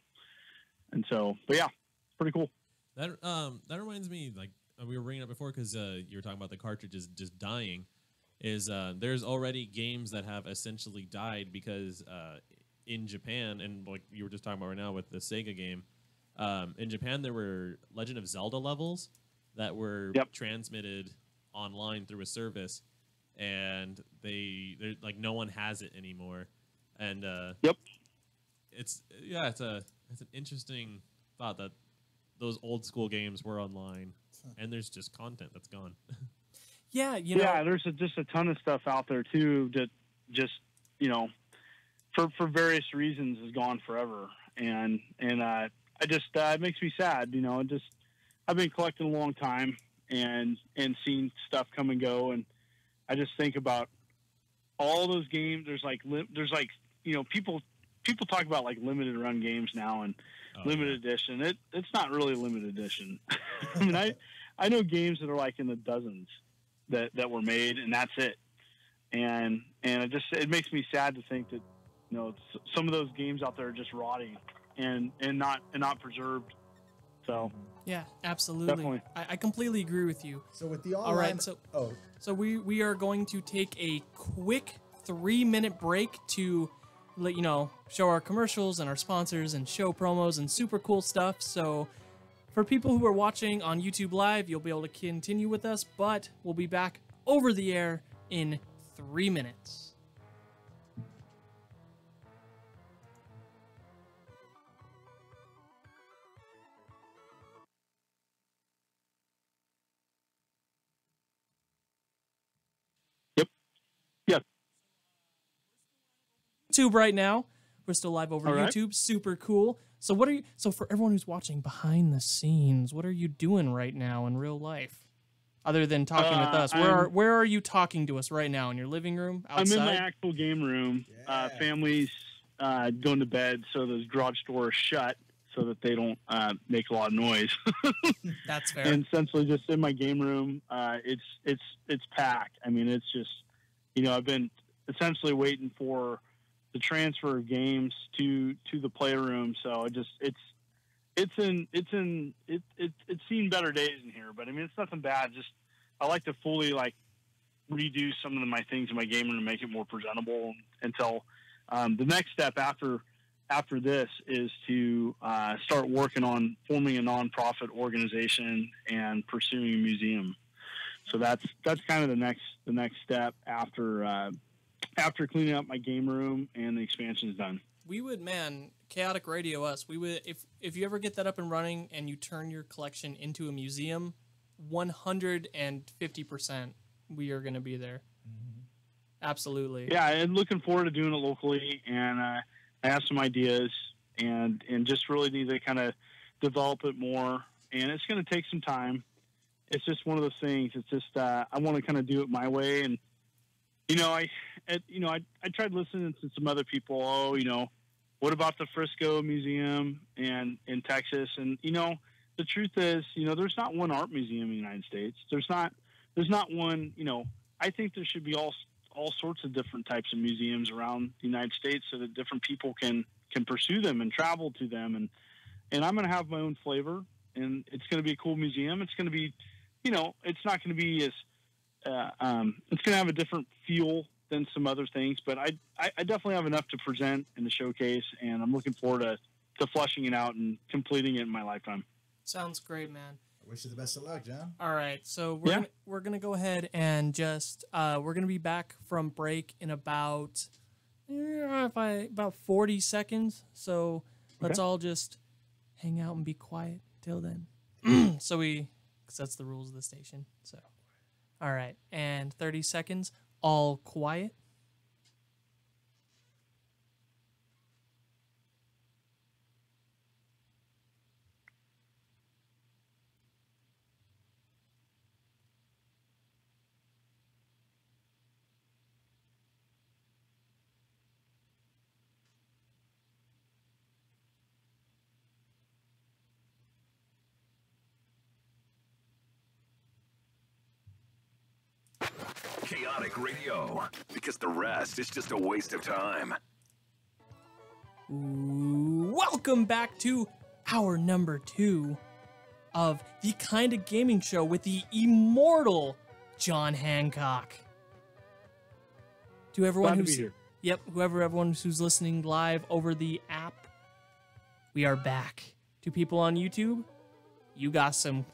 And so, but yeah, pretty cool. That reminds me, like we were bringing up before, because you were talking about the cartridges just dying. There's already games that have essentially died because in Japan, and like you were just talking about right now with the Sega game, in Japan there were Legend of Zelda levels that were transmitted online through a service, and they're like no one has it anymore. And Yep. it's an interesting thought that those old school games were online, and there's just content that's gone. Yeah, you know. There's just a ton of stuff out there too that just for various reasons is gone forever, and I just it makes me sad. I've been collecting a long time and seen stuff come and go, and I just think about all those games. There's people talk about like limited run games now and limited edition. It's not really limited edition. I mean, I know games that are like in the dozens that were made, and that's it. And it makes me sad to think that some of those games out there are just rotting and not preserved. So Yeah, absolutely. Definitely. I completely agree with you. So with the online, All right, so we are going to take a quick 3-minute break to let show our commercials and our sponsors and show promos and super cool stuff. So for people who are watching on YouTube Live, you'll be able to continue with us, but we'll be back over the air in 3 minutes. yeah. YouTube right now. We're still live over All right. YouTube. Super cool. So so for everyone who's watching behind the scenes, what are you doing right now in real life? Other than talking with us, where are you talking to us right now? In your living room? Outside? I'm in my actual game room. Yeah. Family's going to bed, so those garage doors shut so that they don't make a lot of noise. That's fair. And essentially, just in my game room, it's packed. I mean, it's just I've been essentially waiting for the transfer of games to the playroom. So it's seen better days in here, but I mean, it's nothing bad. Just I like to fully redo some of my things in my game room to make it more presentable until the next step after this is to start working on forming a nonprofit organization and pursuing a museum. So that's kind of the next step after cleaning up my game room and the expansion is done. We would, Chaotic Radio us. We would, if you ever get that up and running and you turn your collection into a museum, 150% we are going to be there. Mm-hmm. Absolutely. Yeah, and looking forward to doing it locally, and I have some ideas, and just really need to kind of develop it more, and it's going to take some time. It's just one of those things. It's just I want to kind of do it my way, and I tried listening to some other people. What about the Frisco Museum and in Texas? And the truth is, there's not one art museum in the United States. There's not one. I think there should be all sorts of different types of museums around the United States so that different people can pursue them and travel to them. And I'm going to have my own flavor, and it's going to be a cool museum. It's going to be, it's not going to be as it's going to have a different feel than some other things, but I definitely have enough to present in the showcase, and I'm looking forward to fleshing it out and completing it in my lifetime. Sounds great, man. I wish you the best of luck, John. All right, so we're gonna go ahead and just we're gonna be back from break in about 40 seconds. So let's all just hang out and be quiet till then. Because that's the rules of the station. So, all right, and 30 seconds, all quiet. Chaotic Radio, because the rest is just a waste of time. Welcome back to hour number 2 of the Kinda Gaming Show with the immortal John Hancock. To everyone Glad to be here. everyone who's listening live over the app, we are back. To people on YouTube, you got some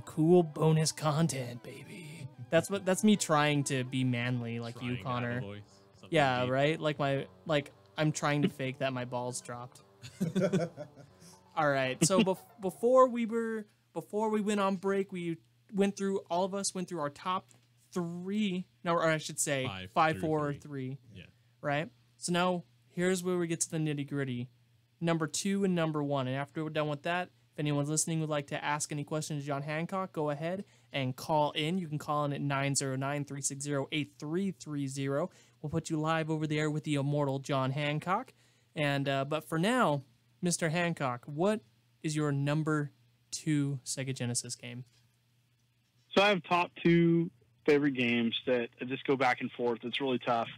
cool bonus content, baby. That's me trying to be manly like Trying you, to have a Connor. voice, something Yeah, deep. right? Like I'm trying to fake that my balls dropped. All right. So before we went on break, all of us went through our top 3, no, or I should say 5, through 4, or three. 3, Yeah. right? So now here's where we get to the nitty-gritty. Number 2 and number 1. And after we're done with that, if anyone's listening would like to ask any questions to John Hancock, go ahead and call in. You can call in at 909-360-8330. We'll put you live over there with the immortal John Hancock. And but for now, Mr. Hancock, what is your number 2 Sega Genesis game? So I have top 2 favorite games that I just go back and forth. It's really tough.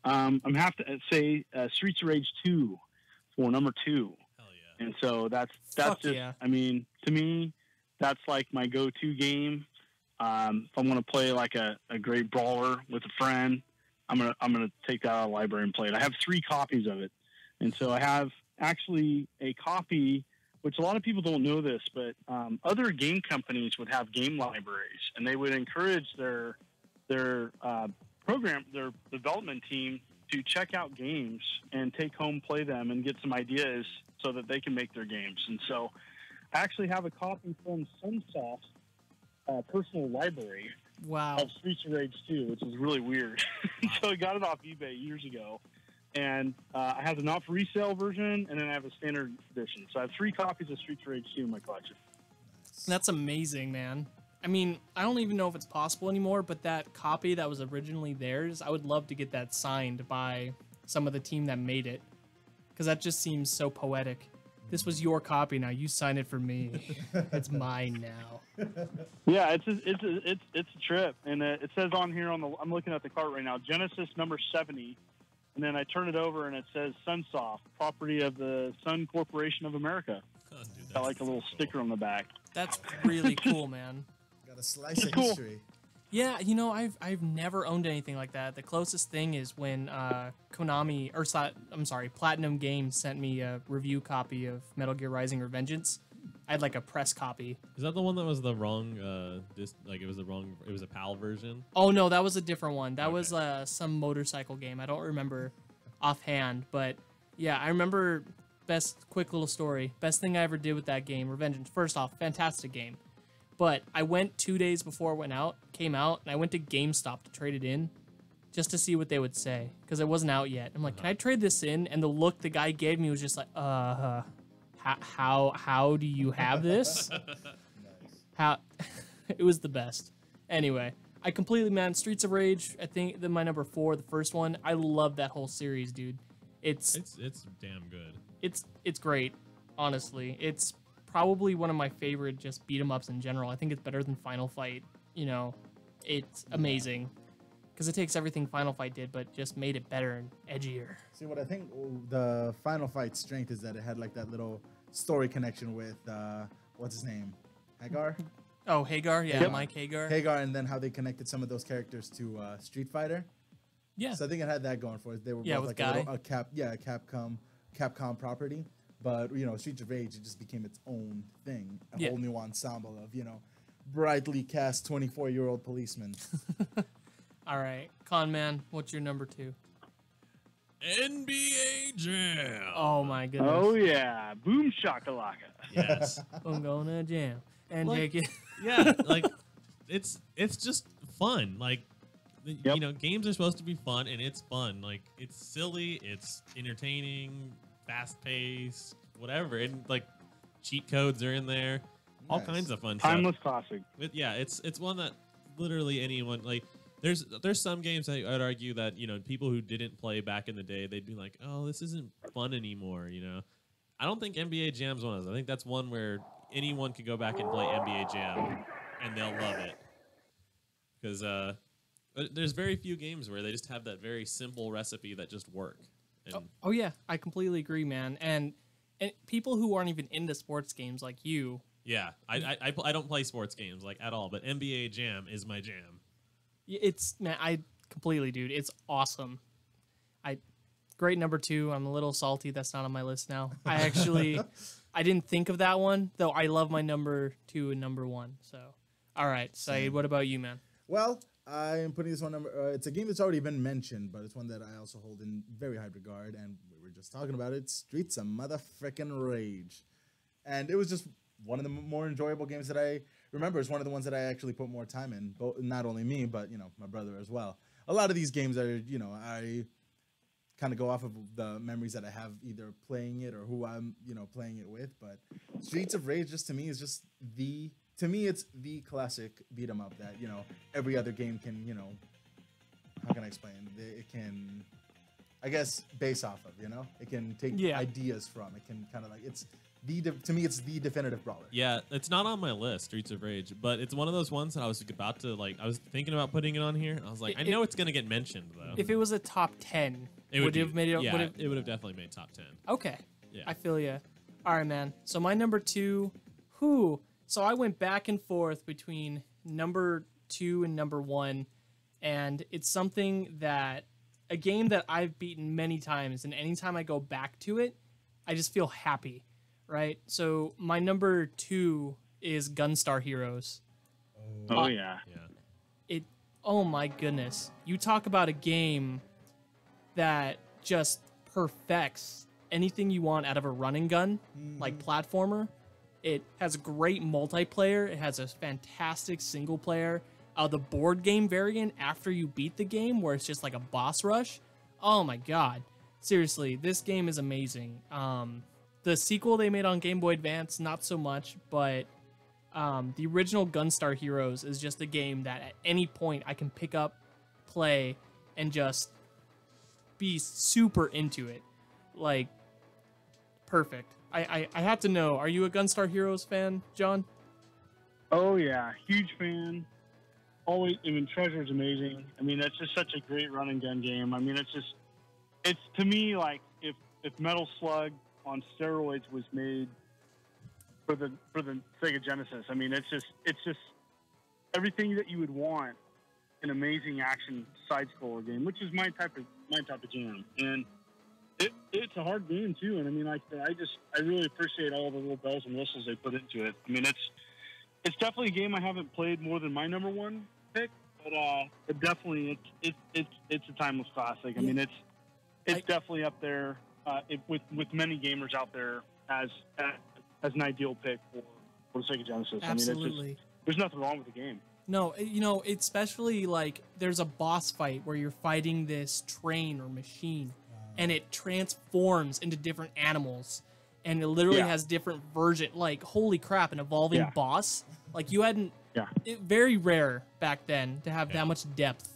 I'm have to say Streets of Rage 2 for number 2. Hell yeah. And so that's Fuck just, yeah. I mean, to me, that's like my go-to game. If I want to play like a great brawler with a friend, I'm gonna take that out of the library and play it. I have 3 copies of it, and so I have actually a copy, which a lot of people don't know this, but other game companies would have game libraries, and they would encourage their development team to check out games and take home, play them, and get some ideas so that they can make their games. And so I actually have a copy from Sunsoft's personal library Wow. of Streets of Rage 2, which is really weird. So I got it off eBay years ago. And I have the not for resale version, and then I have a standard edition. So I have 3 copies of Streets of Rage 2 in my collection. That's amazing, man. I mean, I don't even know if it's possible anymore, but that copy that was originally theirs, I would love to get that signed by some of the team that made it, because that just seems so poetic. This was your copy, now you sign it for me. It's mine now. Yeah, it's a trip, and it says on here I'm looking at the cart right now, Genesis number 70, and then I turn it over and it says Sunsoft, property of the Sun Corporation of America. Oh, dude, Got like a little so cool. sticker on the back. That's really cool, man. Got a slice of Cool. history. Yeah, you know, I've never owned anything like that. The closest thing is when Platinum Games sent me a review copy of Metal Gear Rising: Revengeance. I had like a press copy. Is that the one that was the wrong? It was a PAL version. Oh no, that was a different one. That Okay. was some motorcycle game. I don't remember offhand, but yeah, I remember. Quick little story. Best thing I ever did with that game, Revengeance. First off, fantastic game. But I went 2 days before it came out, and I went to GameStop to trade it in just to see what they would say, because it wasn't out yet. I'm like, can I trade this in? And the look the guy gave me was just like, how do you have this? How? It was the best. Anyway, I completely, man, Streets of Rage, I think my number 4, the first one, I love that whole series, dude. It's damn good. It's great, honestly. It's probably one of my favorite just beat 'em ups in general. I think it's better than Final Fight. You know, it's amazing because it takes everything Final Fight did, but just made it better and edgier. See, what I think the Final Fight strength is that it had like that little story connection with what's his name, Hagar. Oh, Hagar, yeah, Yep. Mike Hagar. Hagar, and then how they connected some of those characters to Street Fighter. Yeah, So I think it had that going for it. They were Yeah, both with like Guy. a Capcom property. But you know, Streets of Rage, it just became its own thing, a Yeah. whole new ensemble of brightly cast 24-year-old policemen. all right, Con Man, what's your number 2? NBA Jam. Oh my goodness. Oh, yeah. Boom shakalaka. Yes. I'm gonna jam and Like- take it. Yeah, like it's just fun. Like Yep. you know, games are supposed to be fun, and it's fun. Like it's silly, it's entertaining, fast paced, whatever, and like cheat codes are in there, all Nice. kinds of fun stuff. Timeless classic. But yeah, it's one that literally anyone like. There's some games I'd argue that people who didn't play back in the day, they'd be like, oh, this isn't fun anymore. I don't think NBA Jam's one of those. I think that's one where anyone could go back and play NBA Jam, and they'll love it. Because there's very few games where they just have that very simple recipe that just work. And Oh yeah, I completely agree, man. And people who aren't even into sports games like you, yeah, I don't play sports games like at all, but NBA Jam is my jam. it's, man, I completely, dude. It's awesome. Great number 2. I'm a little salty that's not on my list now. I didn't think of that one, though I love my number 2 and number 1. So, all right, Saeed, what about you, man? Well, I am putting this one number. It's a game that's already been mentioned, but it's one that I also hold in very high regard, and we were just talking about it. Streets of Motherfrickin' Rage, and it was just one of the more enjoyable games that I remember. It's one of the ones that I actually put more time in. Both, not only me, but my brother as well. A lot of these games are, I kind of go off of the memories that I have either playing it or who I'm, playing it with. But Streets of Rage, just to me, is just it's the classic beat 'em up that every other game can, how can I explain? It can, I guess, base off of. It can take ideas from. It can kind of to me, it's the definitive brawler. Yeah, it's not on my list, Streets of Rage, but it's one of those ones that I was about to I was thinking about putting it on here. I was like, I know it's gonna get mentioned though. If it was a top 10, would have made it. Yeah, it would have definitely made top 10. Okay. Yeah. I feel you. All right, man. So my number 2, So I went back and forth between number 2 and number 1, and it's something that a game that I've beaten many times, and anytime I go back to it, I just feel happy. Right, so my number 2 is Gunstar Heroes. Oh yeah. Oh my goodness! You talk about a game that just perfects anything you want out of a run and gun, like platformer. It has great multiplayer. It has a fantastic single player. The board game variant after you beat the game, where it's just like a boss rush. Oh my god! Seriously, this game is amazing. The sequel they made on Game Boy Advance, not so much, but the original Gunstar Heroes is just a game that at any point I can pick up, play, and just be super into it. Like, perfect. I have to know, are you a Gunstar Heroes fan, John? Oh yeah, huge fan. Always, Treasure's amazing. That's just such a great run and gun game. It's to me like if Metal Slug on steroids was made for the Sega Genesis. It's just everything that you would want an amazing action side scroller game, which is my type of jam. And it's a hard game too. And I really appreciate all the little bells and whistles they put into it. It's definitely a game I haven't played more than my number 1 pick, but it definitely it's a timeless classic. It's definitely up there. With many gamers out there as an ideal pick for the Sega Genesis. Absolutely. There's nothing wrong with the game. No, it's especially like there's a boss fight where you're fighting this train or machine, and it transforms into different animals, and it literally has different version. Like, holy crap, an evolving boss. Like, you hadn't. Yeah. Very rare back then to have that much depth.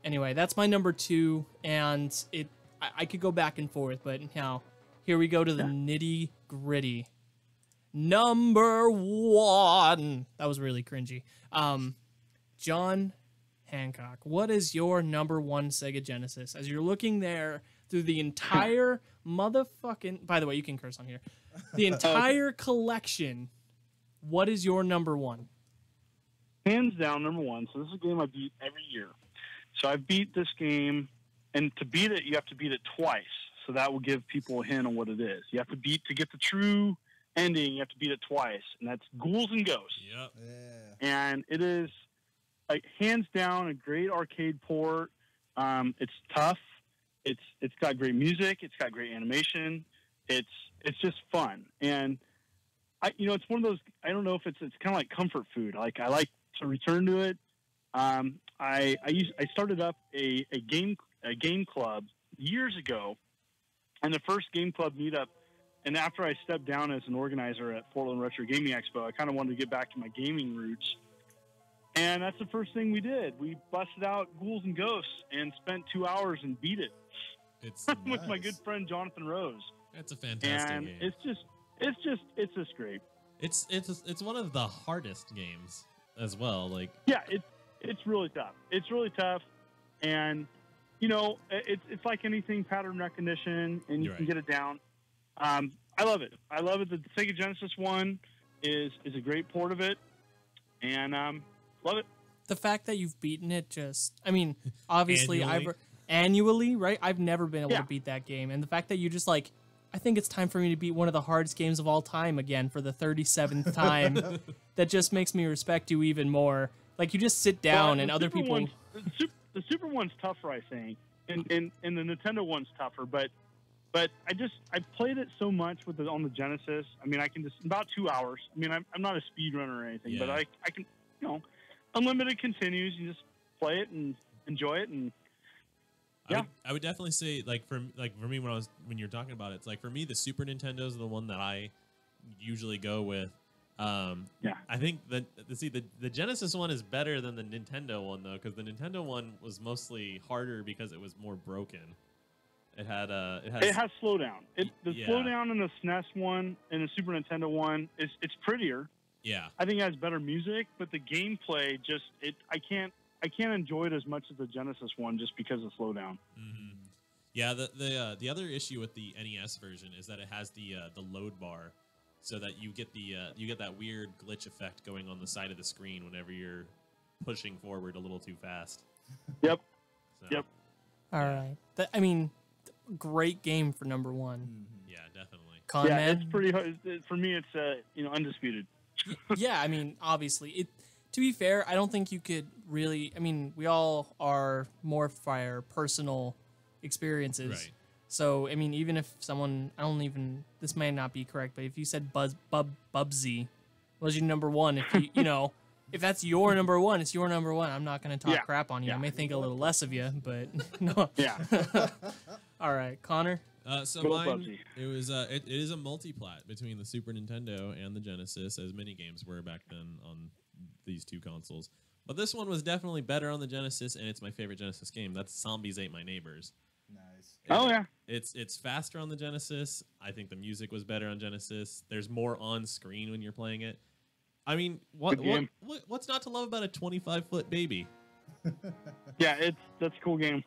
Anyway, that's my number 2, and I could go back and forth, but now here we go to the nitty gritty. Number 1. That was really cringy. John Hancock, what is your number 1 Sega Genesis? As you're looking there through the entire motherfucking... By the way, you can curse on here. The entire collection, what is your number 1? Hands down, number 1. So this is a game I beat every year. So I beat this game... And to beat it, you have to beat it twice. So that will give people a hint on what it is. You have to to get the true ending, you have to beat it twice. And that's Ghouls and Ghosts. Yep. Yeah. And it is, hands down, a great arcade port. It's tough. It's got great music. It's got great animation. It's just fun. And, it's one of those, I don't know if it's kind of like comfort food. I like to return to it. I started up a game club years ago, and the first game club meetup. And after I stepped down as an organizer at Portland Retro Gaming Expo, I kind of wanted to get back to my gaming roots. And that's the first thing we did. We busted out Ghouls and Ghosts and spent 2 hours and beat it. It's with my good friend Jonathan Rose. That's a fantastic game. It's just great. It's one of the hardest games as well. It's really tough. It's really tough, and it's like anything, pattern recognition, and you can get it down. I love it. I love it. The Sega Genesis one is a great port of it, and love it. The fact that you've beaten it obviously annually, right? I've never been able to beat that game, and the fact that you just I think it's time for me to beat one of the hardest games of all time again for the 37th time. That just makes me respect you even more. Like you just sit down Well, and the other Super people. one's- the Super one's tougher, I think, and the Nintendo one's tougher. But I played it so much on the Genesis. I mean, I can just about 2 hours. I mean, I'm not a speedrunner or anything, but Yeah. I can, unlimited continues. You just play it and enjoy it, and yeah. I would definitely say for me when you're talking about it, it's like for me the Super Nintendo is the one that I usually go with. Yeah. I think the Genesis one is better than the Nintendo one though, because the Nintendo one was mostly harder because it was more broken. It has slowdown. The Yeah. slowdown in the SNES one and the Super Nintendo one it's prettier. Yeah. I think it has better music, but the gameplay I can't enjoy it as much as the Genesis one just because of slowdown. Mm-hmm. Yeah. The other issue with the NES version is that it has the load bar, so that you get that weird glitch effect going on the side of the screen whenever you're pushing forward a little too fast. Yep. So, Yep. All right. I mean, great game for number one. Yeah, definitely. Con Yeah, Man. it's pretty hard. For me, it's undisputed. Yeah, I mean, obviously, to be fair, I don't think you could really. I mean, we all are more for our personal experiences. Right. So, I mean, even if someone, this may not be correct, but if you said Bubsy was your number one, if you, if that's your number one, it's your number one. I'm not going to talk crap on you. I may think a little less of you, but no. Yeah. All right, Connor. So Go mine, Bubsy. it was it is a multi-plat between the Super Nintendo and the Genesis, as many games were back then on these two consoles. But this one was definitely better on the Genesis, and it's my favorite Genesis game. That's Zombies Ate My Neighbors. Nice. Oh yeah. It's faster on the Genesis. I think the music was better on Genesis. There's more on screen when you're playing it. I mean, Good game. what's not to love about a 25-foot baby? Yeah, that's a cool game.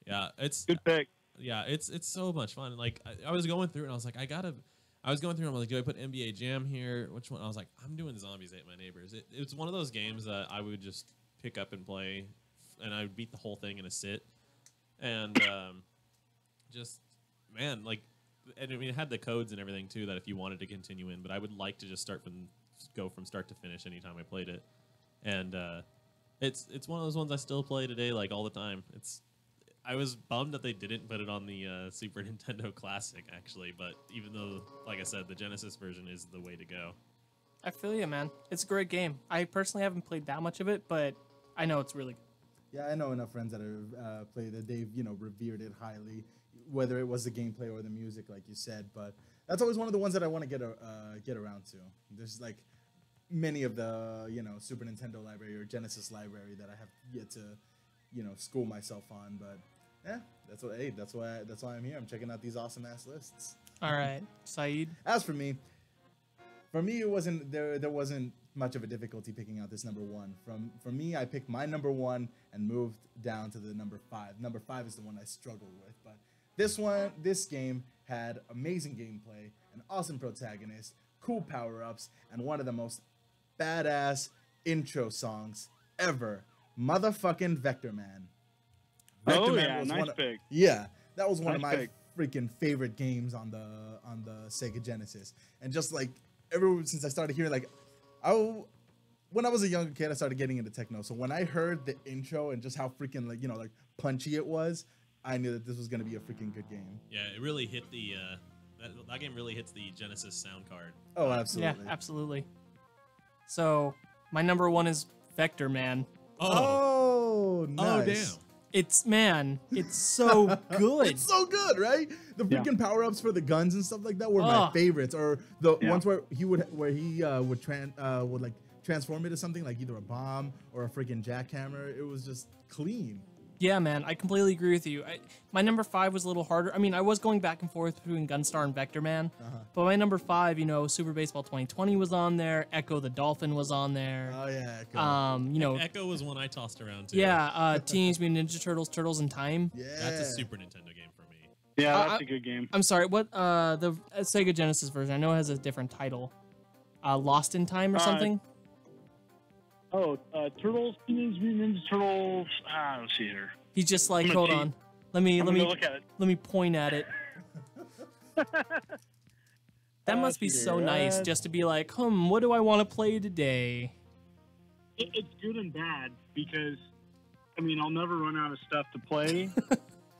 Yeah, it's Good pick. yeah, it's so much fun. Like I was going through it and I was like, I was going through and I'm like, do I put NBA Jam here? Which one? I was like, I'm doing Zombies Ate My Neighbors. It's one of those games that I would just pick up and play, and I would beat the whole thing in a sit. And just man, like, and I mean, it had the codes and everything too that if you wanted to continue in, but I would like to just go from start to finish anytime I played it. And it's one of those ones I still play today, like all the time. I was bummed that they didn't put it on the Super Nintendo Classic, actually. But even though, like I said, the Genesis version is the way to go. I feel you, man. It's a great game. I personally haven't played that much of it, but I know it's really good. Yeah, I know enough friends that have played it. They've, revered it highly, whether it was the gameplay or the music, like you said. But that's always one of the ones that I want to get around to. There's like many of the, Super Nintendo library or Genesis library that I have yet to, school myself on. But yeah, that's why I'm here. I'm checking out these awesome ass lists. All right, Saeed. As for me, it wasn't there wasn't much of a difficulty picking out this number one. For me, I picked my number one and moved down to the number 5. Number 5 is the one I struggled with, but this game had amazing gameplay, an awesome protagonist, cool power-ups, and one of the most badass intro songs ever. Motherfucking Vector Man. Oh, Man yeah, was nice one of- pick. Yeah, that was one of Nice my pick. freaking favorite games on the Sega Genesis. And just like ever since I started hearing, like, when I was a younger kid, I started getting into techno. So when I heard the intro and just how freaking like punchy it was, I knew that this was gonna be a freaking good game. Yeah, it really hit the that game really hits the Genesis sound card. Oh, absolutely. Yeah, absolutely. So my number one is Vector Man. Oh, nice. damn. It's so good. It's so good, right? The Yeah. freaking power-ups for the guns and stuff like that were my favorites. Or the Yeah. ones where he would like transform into something like either a bomb or a freaking jackhammer. It was just clean. Yeah, man, I completely agree with you. My number 5 was a little harder. I mean, I was going back and forth between Gunstar and Vector Man, but my number 5, Super Baseball 2020 was on there. Echo the Dolphin was on there. Oh yeah, cool. Echo was one I tossed around too. Yeah, Teenage Mutant Ninja Turtles, Turtles in Time. Yeah, That's a Super Nintendo game for me. Yeah, that's a good game. I'm sorry, what the Sega Genesis version? I know it has a different title. Lost in Time or something. Turtles, Teenage Mutant Ninja Turtles. Let's see here. He's just like, I'm gonna hold cheat. on. Let me look at it. let me point at it. That must be so nice just to be like, what do I want to play today? it's good and bad because, I mean, I'll never run out of stuff to play.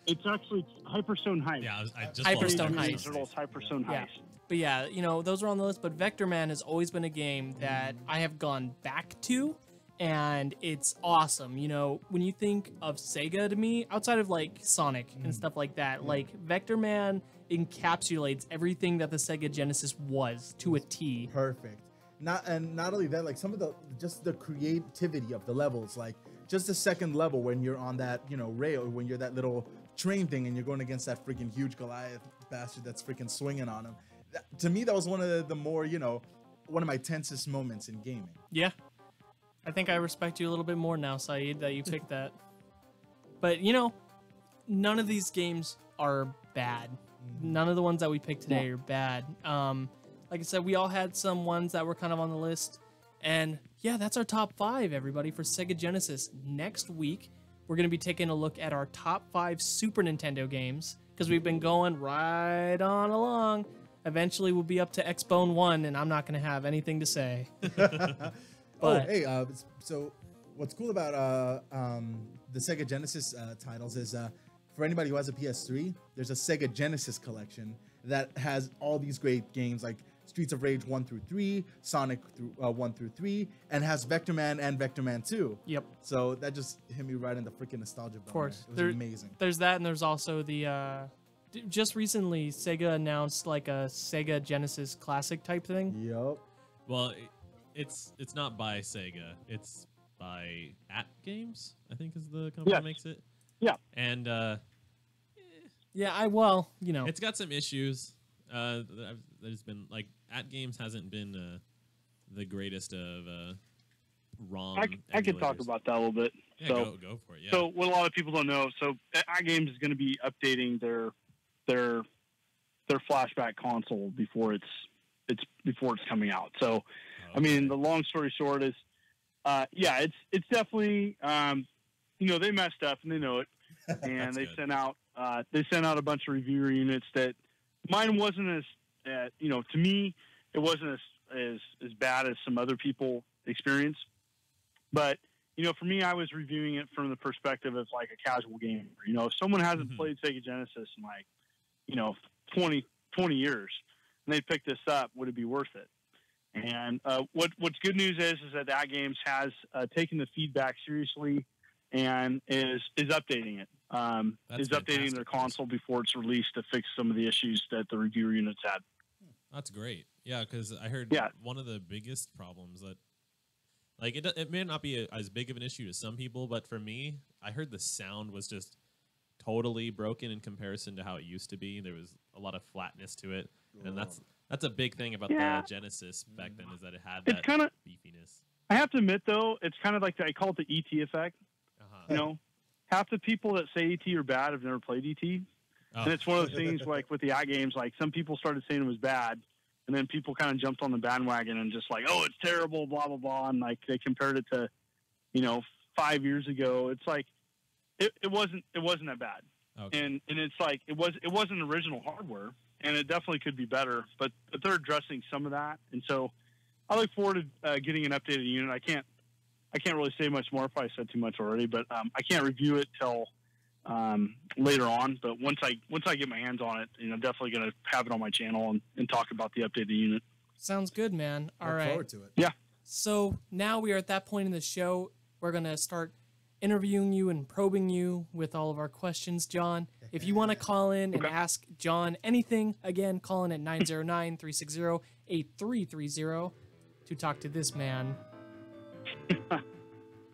It's actually Hyperstone Heist. Yeah, I just Hyperstone bought Heist. It's Hyperstone Yeah. Heist. But yeah, you know, those are on the list. But Vector Man has always been a game that I have gone back to, and it's awesome. You know, when you think of Sega to me, outside of like Sonic and stuff like that, like Vector Man encapsulates everything that the Sega Genesis was to a T. Perfect. Not only that, like some of the creativity of the levels, like just the second level when you're on that, you know, rail, when you're that little train thing and you're going against that freaking huge Goliath bastard that's freaking swinging on him. To me, that was one of the more, you know, one of my tensest moments in gaming. Yeah. I think I respect you a little bit more now, Saeed, that you picked that. But, you know, none of these games are bad. None of the ones that we picked today are bad. Like I said, we all had some ones that were kind of on the list. And yeah, that's our top 5, everybody, for Sega Genesis. Next week, we're going to be taking a look at our top 5 Super Nintendo games because we've been going right on along. Eventually, we'll be up to X-Bone 1, and I'm not going to have anything to say. So what's cool about the Sega Genesis titles is for anybody who has a PS3, there's a Sega Genesis collection that has all these great games like Streets of Rage 1 through 3, Sonic 1 through 3, and has Vector Man and Vector Man 2. Yep. So that just hit me right in the freaking nostalgia bone. Of course. It was amazing. There's that, and there's also the... just recently, Sega announced like a Sega Genesis Classic type thing. Yep. Well, it's not by Sega. It's by At Games, I think is the company that makes it. Yeah. And Yeah, you know. it's got some issues. There's been like At Games hasn't been the greatest of ROM. I could talk emulators. about that a little bit. Yeah, So, go for it. Yeah. so what a lot of people don't know, so iGames is going to be updating their flashback console before it's coming out. So, I mean, the long story short is, it's definitely, you know, they messed up and they know it, and they sent out a bunch of reviewer units that mine wasn't as, you know, to me, it wasn't as bad as some other people experienced, but you know, for me, I was reviewing it from the perspective of like a casual gamer. You know, if someone hasn't played Sega Genesis in like, you know, 20 years, and they pick this up, would it be worth it? And what's good news is that Games has taken the feedback seriously and is updating it. Is updating their console before it's released to fix some of the issues that the reviewer units had. That's great. Yeah, because I heard one of the biggest problems that, like, it may not be as big of an issue to some people, but for me, I heard the sound was just totally broken in comparison to how it used to be. There was a lot of flatness to it, and that's a big thing about the Genesis back then, is that it had that beefiness. I have to admit, though, it's kind of like I call it the ET effect. You know, half the people that say ET are bad have never played ET, and it's one of those things like with the iGames, like some people started saying it was bad, and then people kind of jumped on the bandwagon and just like, oh, it's terrible, blah blah blah, and like they compared it to, you know, 5 years ago. It's like it wasn't that bad, and it's like it wasn't original hardware, and it definitely could be better, but they're addressing some of that, and so I look forward to getting an updated unit. I can't really say much more. I probably said too much already, but I can't review it till later on. But once I get my hands on it, you know, I'm definitely going to have it on my channel and talk about the updated unit. Sounds good, man. All right. Look forward to it. Yeah. So now we are at that point in the show. We're going to start interviewing you and probing you with all of our questions, John. If you want to call in and ask John anything, again, call in at 909-360-8330 to talk to this man.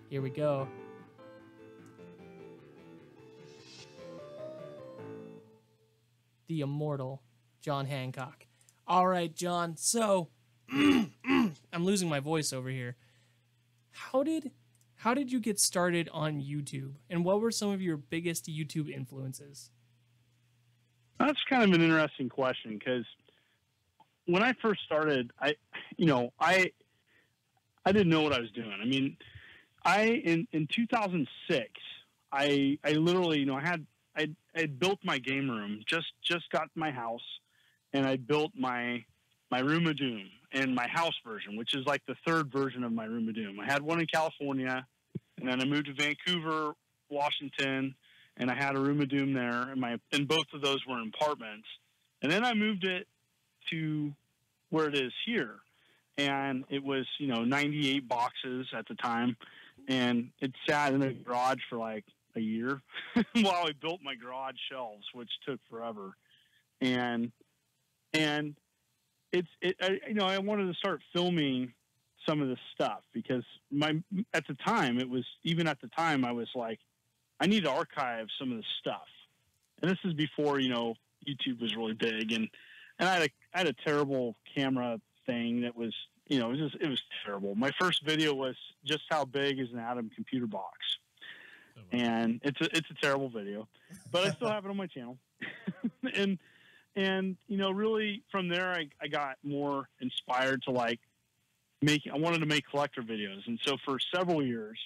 Here we go. The immortal John Hancock. All right, John. So I'm losing my voice over here. How did you get started on YouTube, and what were some of your biggest YouTube influences? That's kind of an interesting question, because when I first started, I didn't know what I was doing. I mean, in 2006, I literally, you know, I built my game room, just got my house, and I built my room of doom, in my house version, which is like the third version of my Room of Doom. I had one in California, and then I moved to Vancouver, Washington, and I had a Room of Doom there, and both of those were in apartments. And then I moved it to where it is here, and it was 98 boxes at the time, and it sat in a garage for like a year while I built my garage shelves, which took forever. And I wanted to start filming some of this stuff because at the time I was like, I need to archive some of this stuff. And this is before, YouTube was really big, and I had a terrible camera thing that was, it was terrible. My first video was just how big is an Atom computer box. Oh, wow. And it's a terrible video, but I still have it on my channel. And really from there, I got more inspired to I wanted to make collector videos. And so for several years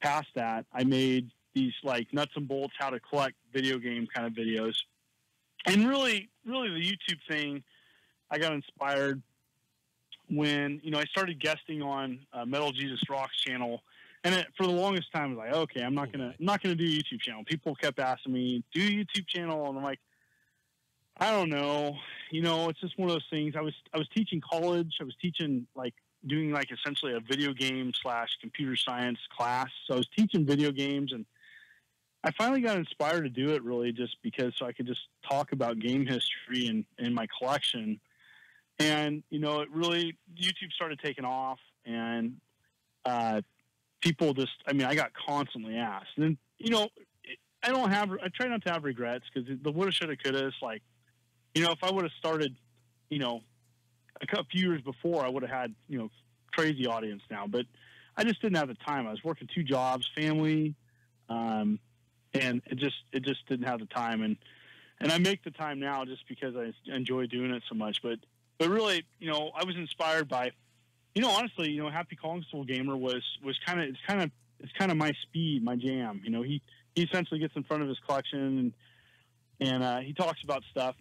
past that, I made these like nuts and bolts, how to collect video game kind of videos. And really the YouTube thing, I got inspired when, I started guesting on Metal Jesus Rock's channel. And for the longest time, I was like, okay, I'm not gonna do a YouTube channel. People kept asking me, do a YouTube channel, and I'm like, I don't know. It's just one of those things. I was teaching college. I was teaching doing essentially a video game / computer science class. So I was teaching video games, and I finally got inspired to do it really just because so I could just talk about game history and my collection. And, it really, YouTube started taking off, and people just, I got constantly asked. And then, I try not to have regrets because the woulda, shoulda, coulda is if I would have started, a few years before, I would have had, crazy audience now. But I just didn't have the time. I was working 2 jobs, family, and it just didn't have the time. And I make the time now just because I enjoy doing it so much. But really, I was inspired by, honestly, Happy Console Gamer was kind of my speed, my jam. He essentially gets in front of his collection and he talks about stuff.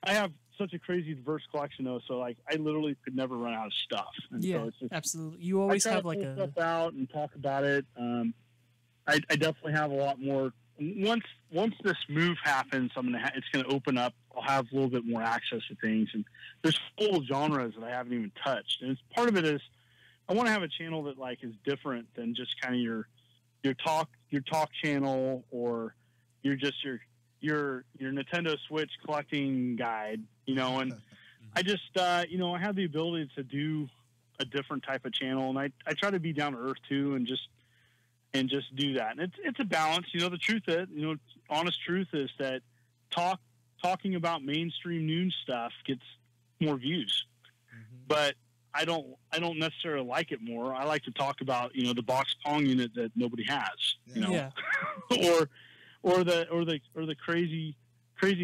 I have such a crazy diverse collection though, so I literally could never run out of stuff. And yeah, so it's just, absolutely. You always have pull stuff out and talk about it. I definitely have a lot more. Once this move happens, it's gonna open up. I'll have a little bit more access to things, and there's whole genres that I haven't even touched. And part of it is I want to have a channel that is different than just kind of your talk channel or your Nintendo Switch collecting guide, and I just I have the ability to do a different type of channel, and I try to be down to earth too, and just do that. And it's a balance. The truth is, honest truth is that talking about mainstream news stuff gets more views. Mm-hmm. But I don't necessarily like it more. I like to talk about, the box Pong unit that nobody has, Yeah. or the crazy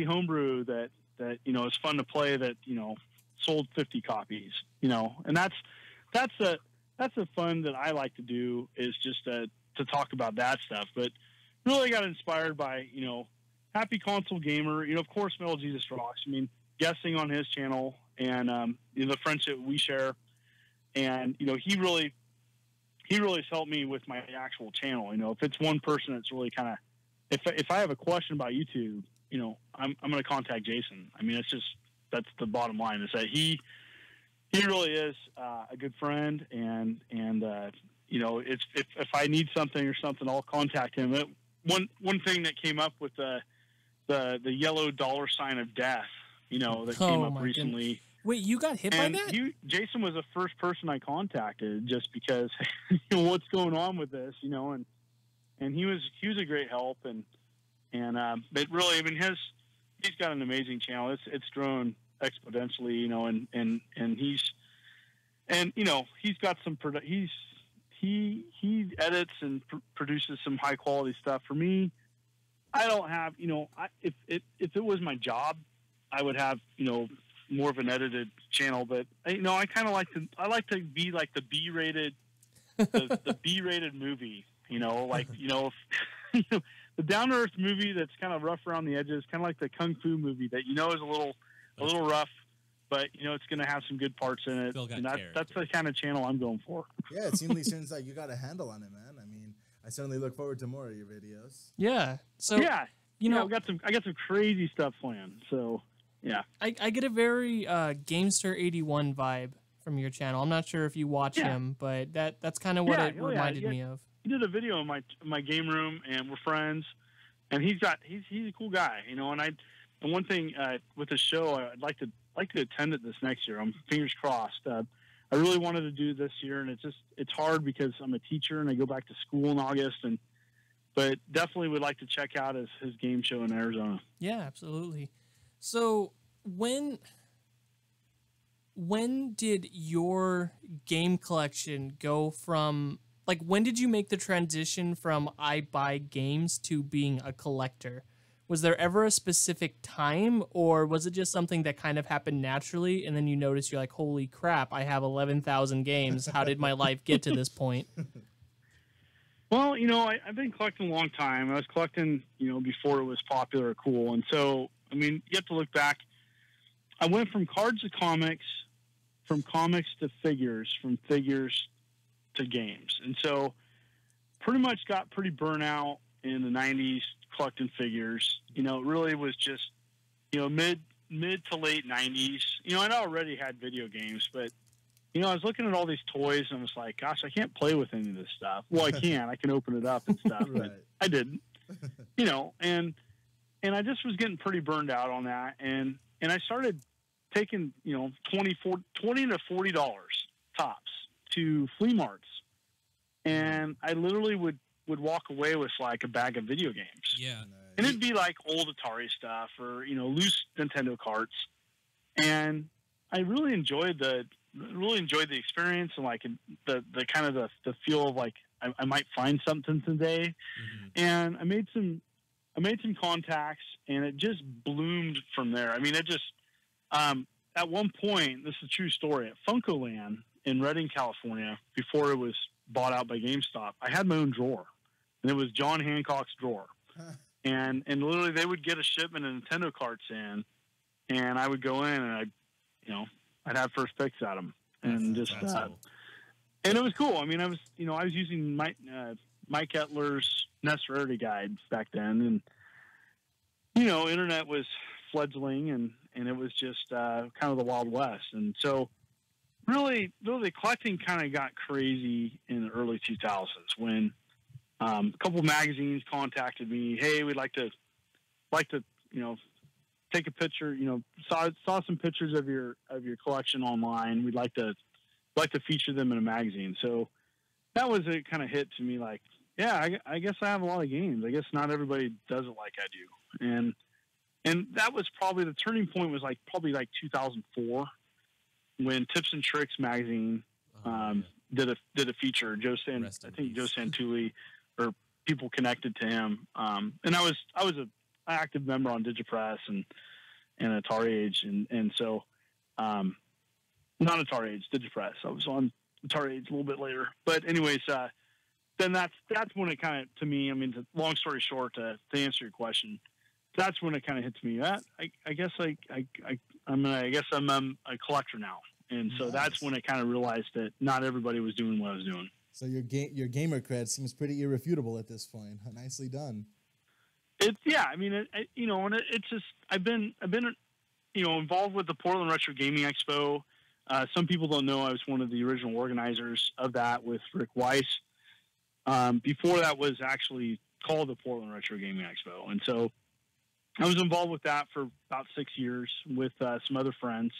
homebrew that is fun to play that, sold 50 copies, and that's a fun that I like to do, is just to talk about that stuff. But really got inspired by, Happy Console Gamer, of course, Metal Jesus Rocks. Guessing on his channel and, the friendship we share. And, he really has helped me with my actual channel. If it's one person that's really kind of, if I have a question about YouTube, I'm going to contact Jason. That's the bottom line, is that he really is a good friend. And if I need something or something, I'll contact him. One thing that came up with the yellow $sign of death, that came up recently. Goodness. Wait, you got hit by that? Jason was the first person I contacted just because what's going on with this, and he was a great help, but really, he's got an amazing channel. It's grown exponentially, and he's got some he edits and produces some high quality stuff. For me, I don't have, if it was my job, I would have, more of an edited channel, but I kind of like to be like the B-rated, the B-rated movie, if, the down to earth movie that's kind of rough around the edges, kind of like the Kung Fu movie that, is a little rough, but it's going to have some good parts in it. Still got And that's character. the kind of channel I'm going for. Yeah, it seems like you got a handle on it, man. I mean, I certainly look forward to more of your videos. Yeah. So Yeah, you know, I got some crazy stuff planned. So yeah, I get a very Gamester81 vibe from your channel. I'm not sure if you watch him, but that's kind of what it reminded me of. He did a video in my game room, and we're friends. And he's a cool guy, And one thing with the show, I'd like to attend it this next year. I'm fingers crossed. I really wanted to do this year, and it's hard because I'm a teacher and I go back to school in August. But definitely would like to check out his game show in Arizona. Yeah, absolutely. So when did your game collection go from, like, when did you make the transition from I buy games to being a collector? Was there ever a specific time, or was it just something that kind of happened naturally, and then you notice you're like, holy crap, I have 11,000 games. How did my life get to this point? Well, I've been collecting a long time. I was collecting, before it was popular or cool. And so, I mean, you have to look back. I went from cards to comics, from comics to figures, from figures to games. And so pretty much got pretty burnt out in the 90s collecting figures. It really was just, mid to late 90s. I'd already had video games, but, I was looking at all these toys and I was like, gosh, I can't play with any of this stuff. Well, I can. I can open it up and stuff, Right. but I didn't. And I just was getting pretty burned out on that. And I started taking, $20 to $40 tops to flea marts. And I literally would walk away with like a bag of video games. Yeah. And it'd be like old Atari stuff or, loose Nintendo carts. And I really enjoyed the experience and like the kind of the feel of like, I might find something today. Mm-hmm. And I made some contacts and it just bloomed from there. I mean, it just, at one point, this is a true story, at Funkoland in Redding, California, before it was bought out by GameStop, I had my own drawer, and it was John Hancock's drawer. And literally they would get a shipment of Nintendo carts in, and I would go in and I'd have first picks at them, and That's cool. and it was cool. I mean, I was using Mike Etler's NES Rarity Guide back then, and internet was fledgling, and it was just kind of the Wild West, and so really collecting kind of got crazy in the early 2000s when a couple of magazines contacted me. Hey, we'd like to take a picture. Saw some pictures of your collection online. We'd like to feature them in a magazine. So that was a kind of hit to me. Like, yeah, I guess I have a lot of games. I guess not everybody does it like I do. And that was probably the turning point. Was probably 2004 when Tips and Tricks magazine did a feature. Joe Santulli, or people connected to him. And I was an active member on Digipress and Atari Age, and so not Atari Age, Digipress. I was on Atari Age a little bit later. But anyways, then that's when it kind of, to me, I mean, long story short, to answer your question, that's when it kind of hits me. I guess I'm a collector now, and so that's when I kind of realized that not everybody was doing what I was doing. So your gamer cred seems pretty irrefutable at this point. Nicely done. It's I mean, and it's just I've been involved with the Portland Retro Gaming Expo. Some people don't know I was one of the original organizers of that with Rick Weiss. Before that was actually called the Portland Retro Gaming Expo, and so I was involved with that for about 6 years with some other friends,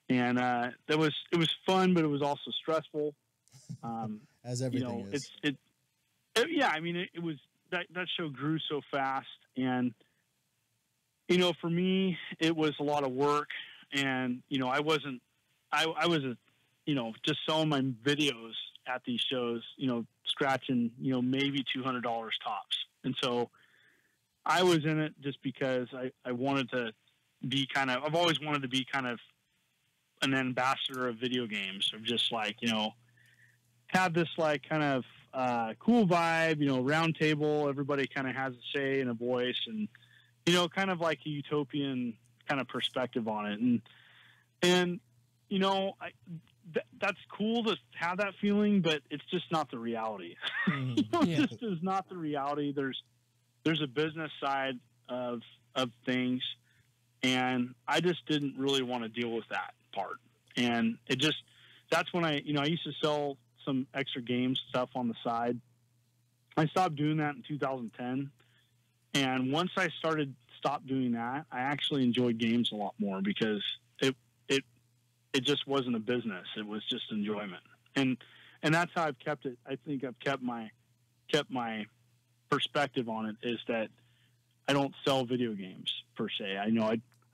and it was fun, but it was also stressful. As everything is. I mean, it was that show grew so fast, and for me, it was a lot of work, and I was just selling my videos at these shows, scratching maybe $200 tops, and so I was in it just because I wanted to be I've always wanted to be kind of an ambassador of video games, of just have this kind of cool vibe, round table, everybody kind of has a say and a voice, and kind of like a utopian kind of perspective on it. And And, you know, that's cool to have that feeling, but it's just not the reality. You know, Yeah. It just is not the reality. There's a business side of things, and I just didn't really want to deal with that part. And that's when I used to sell some extra game stuff on the side. I stopped doing that in 2010. And once I stopped doing that, I actually enjoyed games a lot more because it just wasn't a business. It was just enjoyment. And that's how I've kept it. I think I've kept my perspective on it is that I don't sell video games per se. I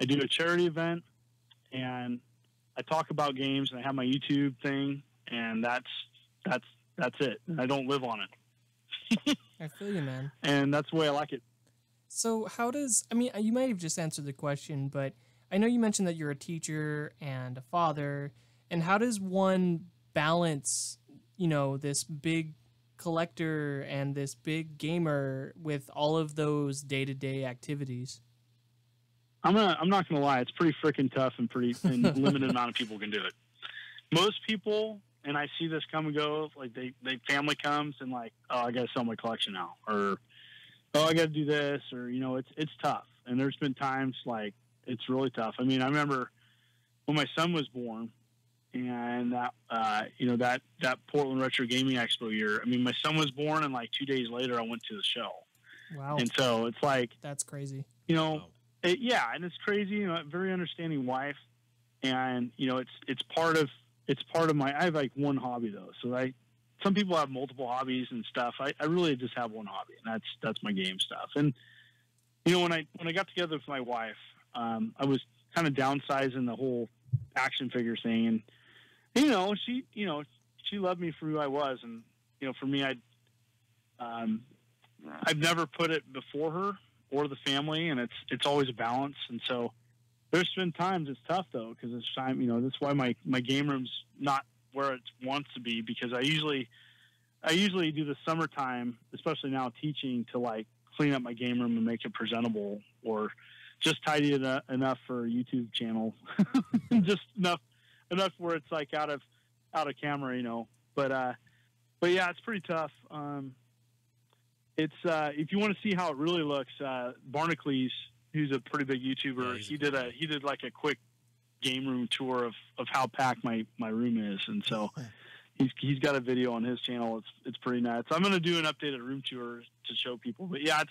do a charity event and I talk about games and I have my YouTube thing and that's it. I don't live on it. I feel you, man. And that's the way I like it. So you might have just answered the question, but I know you mentioned that you're a teacher and a father, and how does one balance, this big collector and this big gamer with all of those day-to-day activities? I'm not gonna lie, it's pretty freaking tough and limited amount of people can do it. Most people, and I see this come and go, like they family comes and like, oh, I gotta sell my collection now, or oh, I gotta do this, or it's tough. And there's been times like it's really tough. I mean, I remember when my son was born, and that Portland Retro Gaming Expo year. I mean, my son was born, and like 2 days later, I went to the show. Wow! And so it's like that's crazy. And it's crazy. Very understanding wife, and it's part of my. I have like one hobby though, so some people have multiple hobbies and stuff. I really just have one hobby, and that's my game stuff. And when I got together with my wife, I was kind of downsizing the whole action figure thing, and she loved me for who I was, and for me, I've never put it before her or the family, and it's always a balance. And so there's been times it's tough though, because it's time. That's why my game room's not where it wants to be, because I usually do the summertime, especially now teaching, to like clean up my game room and make it presentable, or just tidy it enough for a YouTube channel, just enough where it's like out of camera, But yeah, it's pretty tough. It's if you want to see how it really looks, Barnacles, who's a pretty big YouTuber, he did like a quick game room tour of how packed my room is, and so he's got a video on his channel. It's pretty nuts. I'm going to do an updated room tour to show people, but yeah,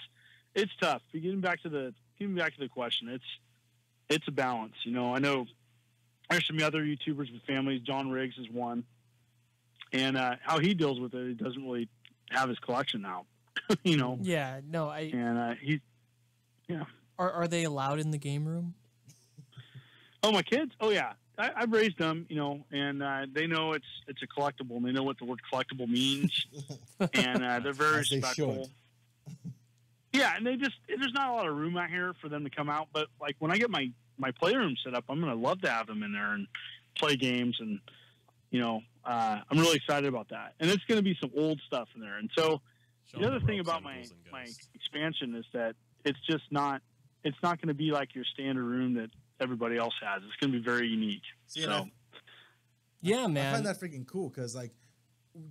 it's tough. Getting back to the question, it's a balance. I know there's some other YouTubers with families. John Riggs is one, and how he deals with it, he doesn't really have his collection now. Yeah, no, yeah. Are they allowed in the game room? Oh, my kids? Oh, yeah. I've raised them, and they know it's a collectible, and they know what the word collectible means, and they're very respectful. Yeah, and there's not a lot of room out here for them to come out, but like when I get my playroom set up, I'm going to love to have them in there and play games, and I'm really excited about that. And it's going to be some old stuff in there. And so the other thing about my expansion is that it's not going to be like your standard room that everybody else has. It's going to be very unique. Yeah, man. I find that freaking cool, because like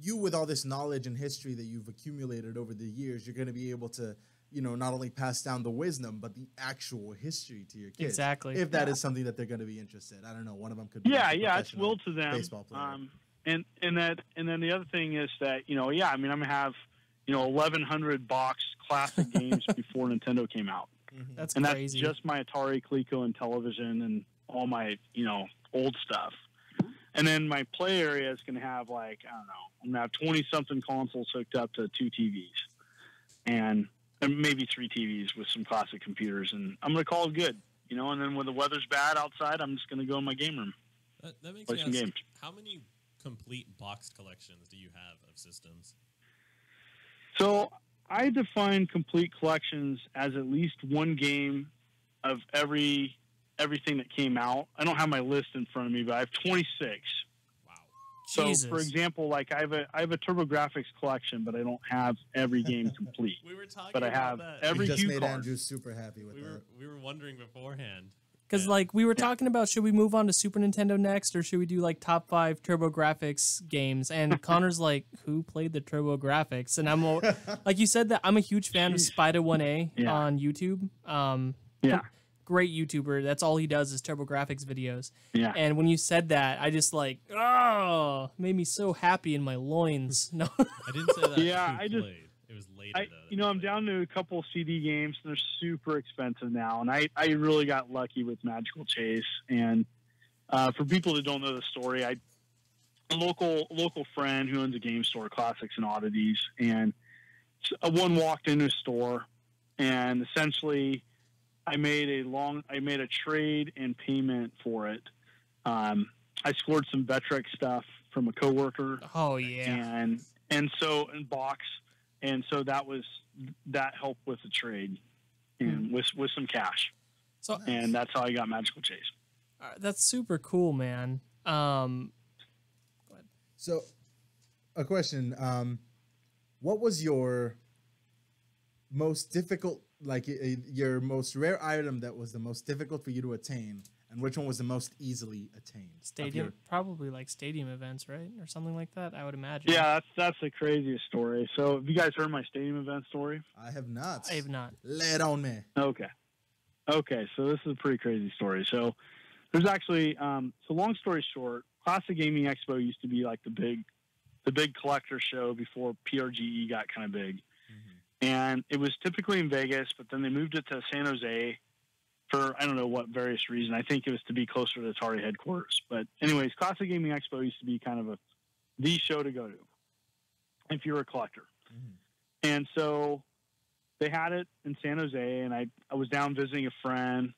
you, with all this knowledge and history that you've accumulated over the years, you're going to be able to, not only pass down the wisdom, but the actual history to your kids. Exactly. If that is something that they're going to be interested. I don't know. One of them could be it's will to them. Baseball player. And then the other thing is that, I'm going to have, 1,100 box classic games before Nintendo came out. That's and crazy. That's just my Atari, Coleco, and television, and all my, old stuff. And then my play area is going to have like, I don't know, I'm going to have 20-something consoles hooked up to 2 TVs. And maybe 3 TVs with some classic computers. And I'm going to call it good, and then when the weather's bad outside, I'm just going to go in my game room. That makes play me some ask, games. how many complete boxed collections do you have of systems? So I define complete collections as at least one game of everything that came out. I don't have my list in front of me, but I have 26. Wow. So, Jesus. for example, like I have a TurboGrafx collection, but I don't have every game complete. We were talking but I about have that. every we just cue made card. Andrew super happy with that. We were wondering beforehand. Because like we were talking about, should we move on to Super Nintendo next, or should we do like top 5 TurboGrafx games? And Connor's like, who played the TurboGrafx? And I'm like, you said that I'm a huge fan of Spider1A on YouTube. Great YouTuber. That's all he does is TurboGrafx videos. Yeah. And when you said that, I just like, made me so happy in my loins. No, I didn't say that. Yeah, It was later though. I'm down to a couple CD games, and they're super expensive now. And I really got lucky with Magical Chase. And for people that don't know the story, a local friend who owns a game store, Classics and Oddities, and one walked into a store, and essentially I made a trade and payment for it. I scored some Vectrex stuff from a coworker. Oh yeah. And so in box. And so that helped with the trade and with some cash. And that's how I got Magical Chase. That's super cool, man. Go ahead. So a question, what was your most difficult, like your most rare item that was the most difficult for you to attain, and which one was the most easily attained? Probably like stadium events, right? Or something like that, I would imagine. Yeah, that's the craziest story. So have you guys heard my stadium event story? I have not. Lay it on me. Okay, so this is a pretty crazy story. So there's actually, so long story short, Classic Gaming Expo used to be like the big collector show before PRGE got kind of big. And it was typically in Vegas, but then they moved it to San Jose for, I don't know what various reason. I think it was to be closer to Atari headquarters. But anyways, Classic Gaming Expo used to be kind of the show to go to if you're a collector. And so they had it in San Jose, and I was down visiting a friend,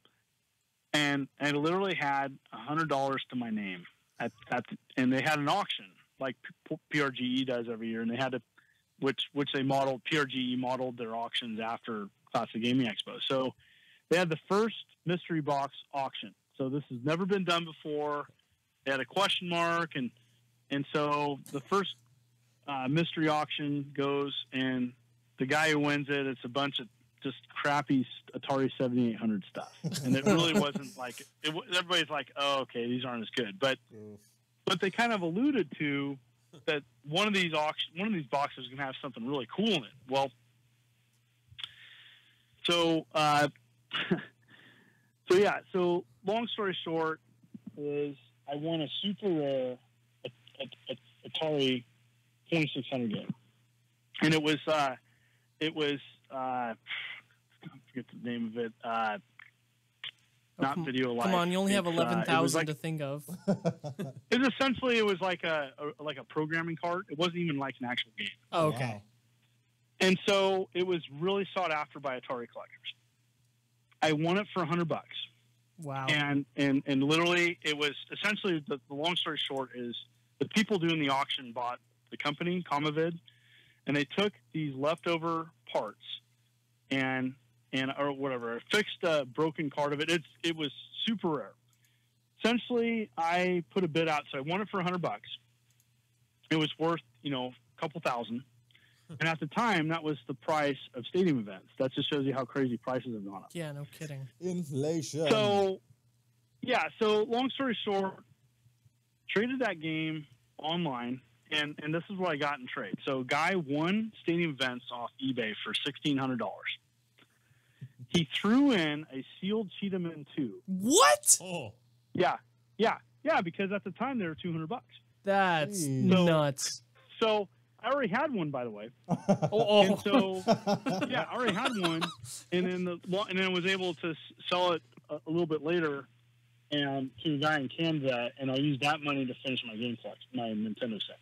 and I literally had $100 to my name and they had an auction like PRGE does every year, and they had to, which they modeled, PRGE modeled their auctions after Classic Gaming Expo. So they had the first mystery box auction. So this has never been done before. They had a question mark, and so the first mystery auction goes, and the guy who wins it, it's a bunch of just crappy Atari 7800 stuff, and it really wasn't like everybody's like, oh, okay, these aren't as good, but they kind of alluded to that one of these boxes is going to have something really cool in it. Well, so so long story short is I won a super rare Atari 2600 game, and it was I forget the name of it. Not Video Life. Come on, you only have 11,000 to think of. It was like a programming card. It wasn't even like an actual game. Oh, okay. Wow. And so it was really sought after by Atari collectors. I won it for $100. Wow. And literally it was essentially the long story short is the people doing the auction bought the company, Comavid, and they took these leftover parts and or whatever, fixed a broken card of it. It was super rare. Essentially, I put a bid out, so I won it for $100. It was worth, a couple thousand. And at the time, that was the price of stadium events. That just shows you how crazy prices have gone up. Yeah, no kidding. Inflation. So long story short, traded that game online, and this is what I got in trade. So guy won stadium events off eBay for $1,600. He threw in a sealed Cheetahman 2. What? Oh. Yeah, because at the time they were $200. That's nuts. So I already had one, by the way. And so I already had one, and then I was able to sell it a little bit later, and to a guy in Canada, and I used that money to finish my game collection, my Nintendo set.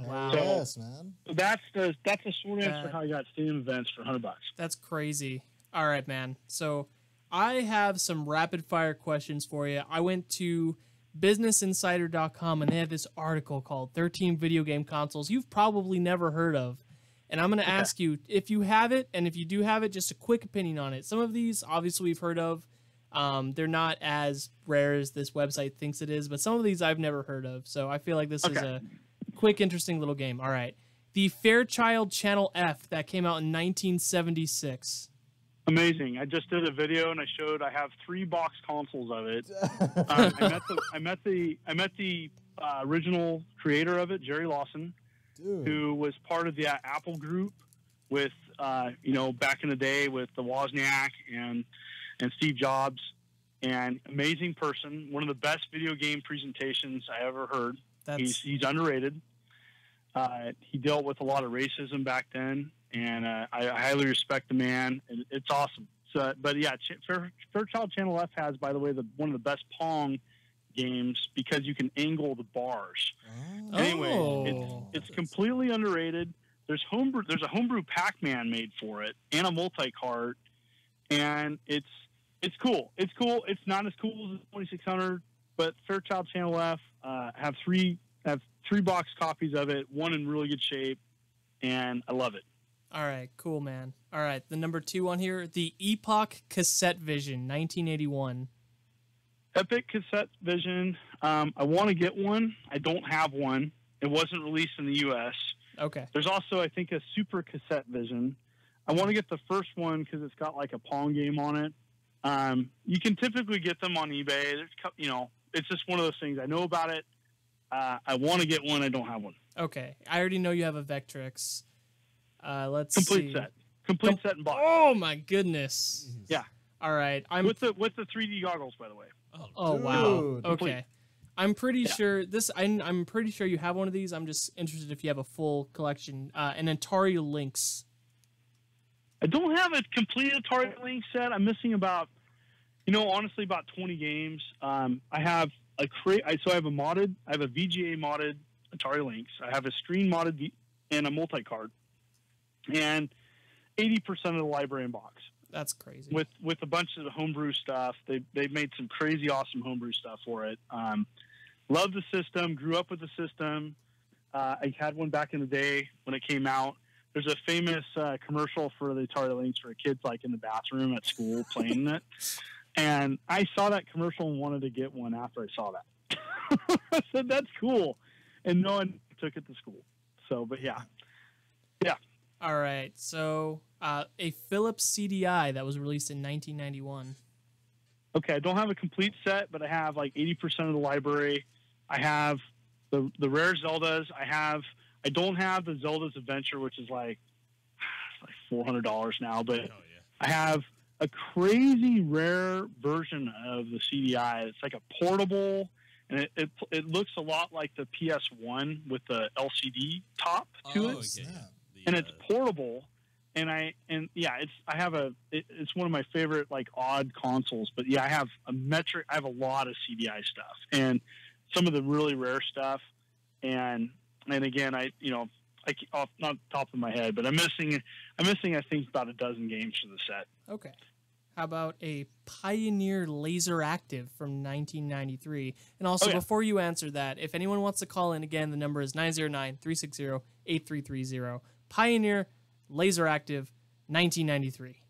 Wow. So yes, man. That's the short answer how I got stadium events for $100. That's crazy. All right, man. So I have some rapid fire questions for you. I went to businessinsider.com and they have this article called 13 video game consoles you've probably never heard of. And I'm going to ask you if you have it, and if you do have it, just a quick opinion on it. Some of these, obviously, we've heard of. They're not as rare as this website thinks it is, but some of these I've never heard of. So I feel like this is a quick, interesting little game. All right. The Fairchild Channel F that came out in 1976. Amazing. I just did a video and I have 3 box consoles of it. I met the original creator of it, Jerry Lawson, who was part of the Apple group with back in the day with the Wozniak and Steve Jobs. And amazing person, one of the best video game presentations I ever heard. He's underrated. He dealt with a lot of racism back then, and I highly respect the man. It's awesome. So, but yeah, Fairchild Channel F has, by the way, one of the best Pong games because you can angle the bars. Oh. Anyway, it's completely underrated. There's a homebrew Pac-Man made for it and a multi-cart, and it's cool. It's cool. It's not as cool as the 2600, but Fairchild Channel F have 3 box copies of it, one in really good shape, and I love it. All right, cool, man. All right, the number 2 on here, the Epoch Cassette Vision, 1981. Epic Cassette Vision. I want to get one. I don't have one. It wasn't released in the U.S. Okay. There's also, I think, a Super Cassette Vision. I want to get the first one because it's got like a Pong game on it. You can typically get them on eBay. It's just one of those things. I know about it. I want to get one. I don't have one. Okay. I already know you have a Vectrex. Let's complete see. set. Complete set and box. Oh my goodness. Yeah. All right. With the 3D goggles, by the way. Oh wow. Okay. I'm pretty sure I'm pretty sure you have one of these. I'm just interested if you have a full collection. An Atari Lynx. I don't have a complete Atari Lynx set. I'm missing about 20 games. I have I have a VGA modded Atari Lynx. I have a screen modded and a multi-card, and 80% of the library in box. That's crazy. With a bunch of the homebrew stuff. They've made some crazy awesome homebrew stuff for it. Love the system. Grew up with the system. I had one back in the day when it came out. There's a famous commercial for the Atari Lynx where a kid's like in the bathroom at school playing it. And I saw that commercial and wanted to get one after I saw that. I said, that's cool. And no one took it to school. So, but yeah. Yeah. All right. So a Philips CDI that was released in 1991. Okay. I don't have a complete set, but I have like 80% of the library. I have the rare Zeldas. I don't have the Zelda's Adventure, which is like $400 now, but I have a crazy rare version of the CDI. It's like a portable, and it looks a lot like the PS1 with the LCD top to it. Okay. And it's portable, it's one of my favorite like odd consoles. But yeah, I have a lot of CDI stuff and some of the really rare stuff, and again, off not the top of my head, but I'm missing I think about a dozen games for the set. Okay. How about a Pioneer Laser Active from 1993? And also, before you answer that, if anyone wants to call in again, the number is 909-360-8330. Pioneer Laser Active, 1993.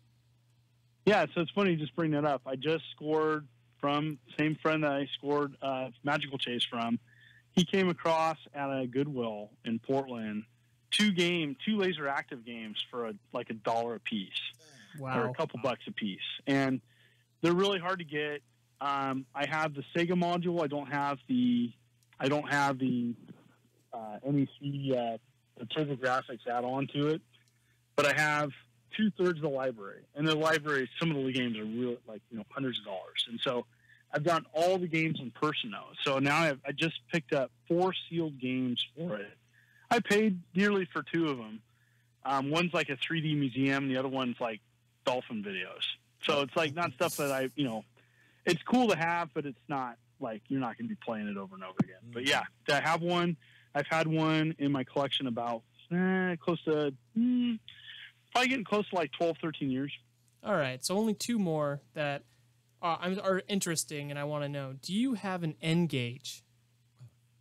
Yeah, so it's funny you just bring that up. I just scored from same friend that I scored Magical Chase from. He came across at a Goodwill in Portland 2 Laser Active games for like $1 a piece. Wow. Or a couple bucks a piece. And they're really hard to get. I have the Sega module. I don't have the NEC the TurboGrafx add-on to it. But I have 2/3 of the library. And the library, some of the games are real hundreds of dollars. And so I've gotten all the games in person now. So now I just picked up 4 sealed games for it. I paid dearly for 2 of them. One's like a 3D museum. The other one's like dolphin videos. So it's like not stuff that it's cool to have, but it's not like you're not going to be playing it over and over again. But yeah, I have one. I've had one in my collection about close to probably getting close to like 12, 13 years. All right. So only 2 more that are interesting, and I want to know. Do you have an N-Gauge?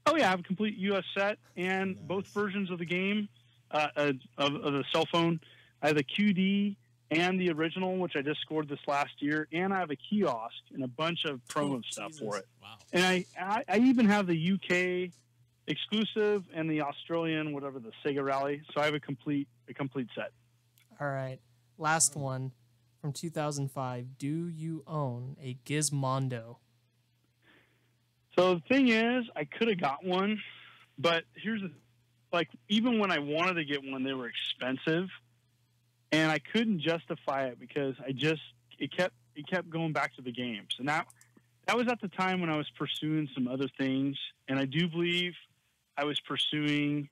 Oh yeah, I have a complete US set and both versions of the game of the cell phone. I have the QD and the original, which I just scored this last year, and I have a kiosk and a bunch of promo stuff for it. Wow! And I even have the UK exclusive and the Australian, whatever, the Sega Rally. So I have a complete set. All right, last one from 2005. Do you own a Gizmondo? So the thing is, I could have got one, but even when I wanted to get one, they were expensive, and I couldn't justify it because it kept going back to the games, and that was at the time when I was pursuing some other things, and I do believe I was pursuing,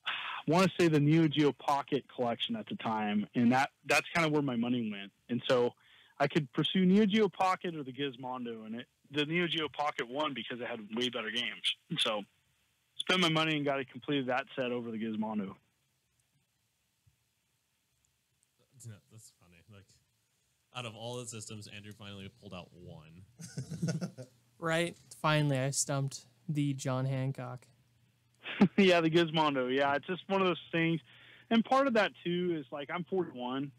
I want to say, the Neo Geo Pocket collection at the time, and that's kind of where my money went. And so I could pursue Neo Geo Pocket or the Gizmondo, and the Neo Geo Pocket won because it had way better games. And so spent my money and got it completed that set over the Gizmondo. That's funny. Like, out of all the systems, Andrew finally pulled out one. Right? Finally, I stumped the John Hancock. Yeah, the Gizmondo. Yeah, it's just one of those things. And part of that, too, is, like, I'm 41.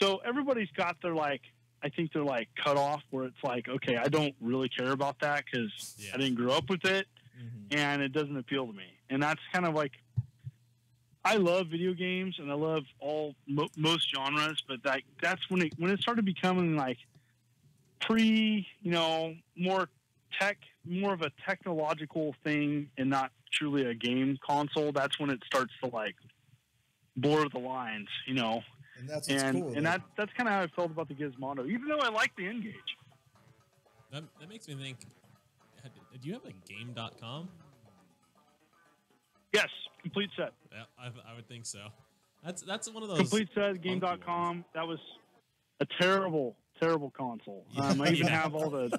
So everybody's got their, like, I think they're, like, cut off where it's like, okay, I don't really care about that because I didn't grow up with it, and it doesn't appeal to me. And that's kind of like, I love video games, and I love most genres, but that's when it started becoming, like, more of a technological thing and not truly a game console. That's when it starts to, like, blur the lines, And that's what's cool. And that's kind of how I felt about the Gizmondo, even though I like the N-Gage. That makes me think, do you have, like, game.com? Yes, complete set. Yeah, I would think so. That's one of those. Complete set, game.com. That was a terrible console. I even have I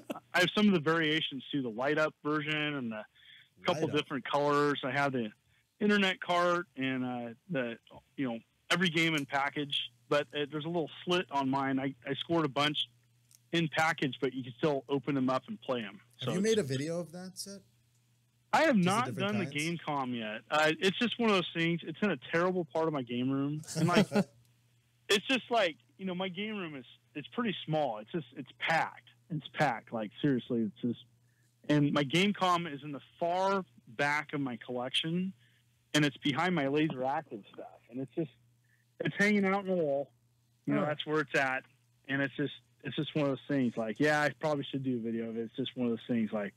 have some of the variations too, the light up version and the couple different colors. I have the internet cart and every game in package, but there's a little slit on mine. I scored a bunch in package, but you can still open them up and play them. Have you made a video of that set? I have not done the game com yet. It's just one of those things. It's in a terrible part of my game room, and like, it's just like, my game room it's pretty small. It's packed. It's packed. Like, seriously, it's just. And my game com is in the far back of my collection, and it's behind my laser active stuff, and it's hanging out in the wall. That's where it's at, and it's just one of those things. Like, yeah, I probably should do a video of it. It's just one of those things. Like,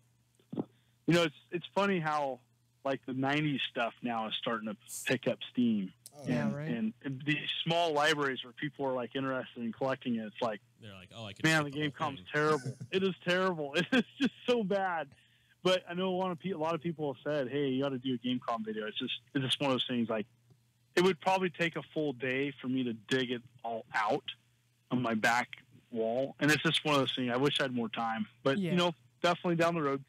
it's funny how, like, the 90s stuff now is starting to pick up steam. Oh, yeah, right. And these small libraries where people are, like, interested in collecting it, it's like, they're like, oh, I can. man, the game com's terrible. It is terrible. It is just so bad. But I know a lot of people have said, hey, you got to do a game com video. It's just one of those things. Like, it would probably take a full day for me to dig it all out on my back wall, and it's just one of those things. I wish I had more time, but definitely down the road.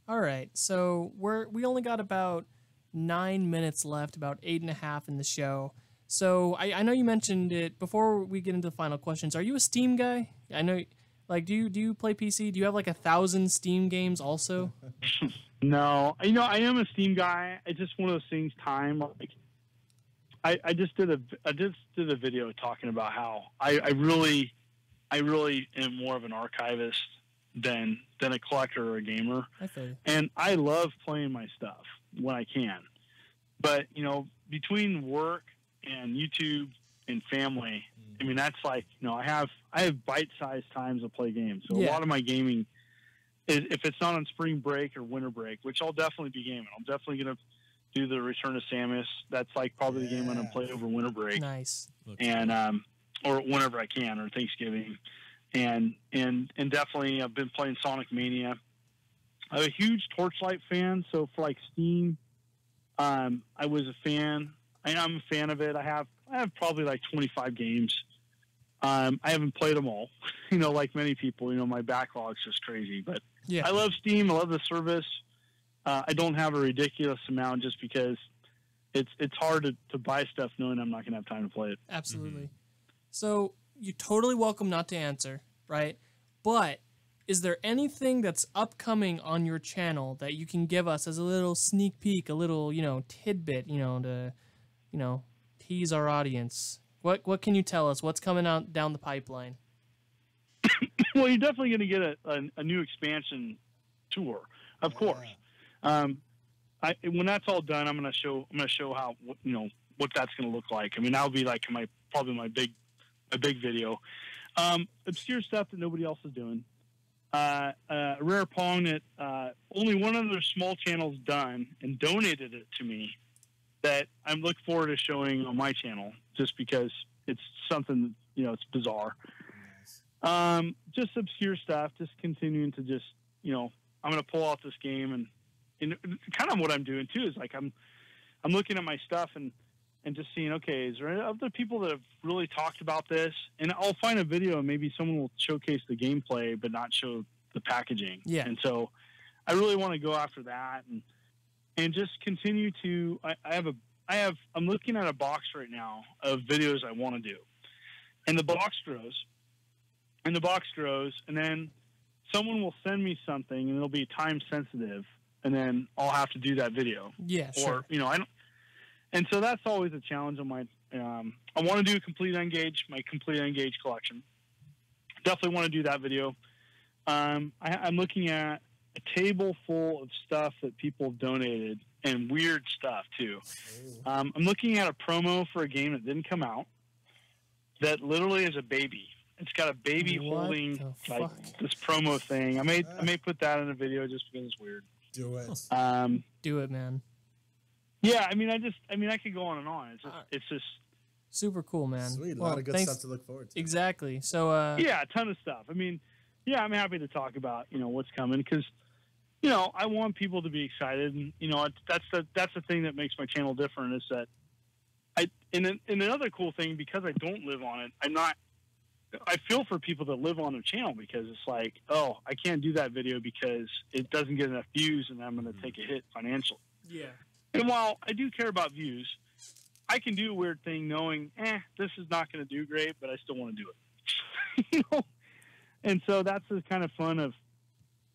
All right, so we only got about 9 minutes left, about 8.5 in the show. So I know you mentioned it before we get into the final questions. Are you a Steam guy? I know, like, do you play PC? Do you have like 1,000 Steam games also? No, I am a Steam guy. It's just one of those things. Time, like, I just did a video talking about how I really am more of an archivist than a collector or a gamer. And I love playing my stuff when I can. But, between work and YouTube and family, I mean, that's like, I have bite-sized times to play games. So a lot of my gaming is, if it's not on spring break or winter break, which I'll definitely be gaming. I'm definitely going to do the Return to Samus. That's like probably the game I'm going to play over winter break. Nice. And, or whenever I can, or Thanksgiving. And definitely I've been playing Sonic Mania. I'm a huge Torchlight fan, so for like Steam, I was a fan. I'm a fan of it. I have probably like 25 games. I haven't played them all, like many people. My backlog's just crazy. But I love Steam. I love the service. I don't have a ridiculous amount just because it's hard to buy stuff knowing I'm not going to have time to play it. Absolutely. Mm-hmm. So you're totally welcome not to answer, right? But is there anything that's upcoming on your channel that you can give us as a little sneak peek, a little, tidbit, to, tease our audience? What can you tell us? What's coming out down the pipeline? Well, you're definitely going to get a new expansion tour, of course. When that's all done, I'm going to show how what that's going to look like. I mean, that'll be like probably my big video. Obscure stuff that nobody else is doing. A rare Pong that only one other small channel's done and donated it to me that I'm looking forward to showing on my channel just because it's something, it's bizarre. Nice. Just obscure stuff, just continuing to just, I'm going to pull out this game and kind of what I'm doing too is like I'm looking at my stuff and just seeing, okay, is there other people that have really talked about this? And I'll find a video and maybe someone will showcase the gameplay but not show the packaging. Yeah. And so I really want to go after that and just continue to I'm looking at a box right now of videos I want to do. And the box grows. And then someone will send me something and it'll be time sensitive and then I'll have to do that video. Yeah, sure. Or, I don't. And so that's always a challenge on my. I want to do my complete Engage collection. Definitely want to do that video. I'm looking at a table full of stuff that people have donated and weird stuff too. I'm looking at a promo for a game that didn't come out. That literally is a baby. It's got a baby What holding the like fuck? this promo thing. I may put that in a video just because it's weird. Do it. Do it, man. Yeah, I could go on and on. It's just Super cool, man. Sweet. A Well, lot of good thanks- stuff to look forward to. Exactly. So, yeah, a ton of stuff. I'm happy to talk about what's coming because I want people to be excited, and that's the thing that makes my channel different is that and another cool thing because I don't live on it, I feel for people that live on their channel because it's like, oh, I can't do that video because it doesn't get enough views and I'm going to take a hit financially. yeah. And while I do care about views, I can do a weird thing knowing, this is not going to do great, but I still want to do it. And so that's the kind of fun of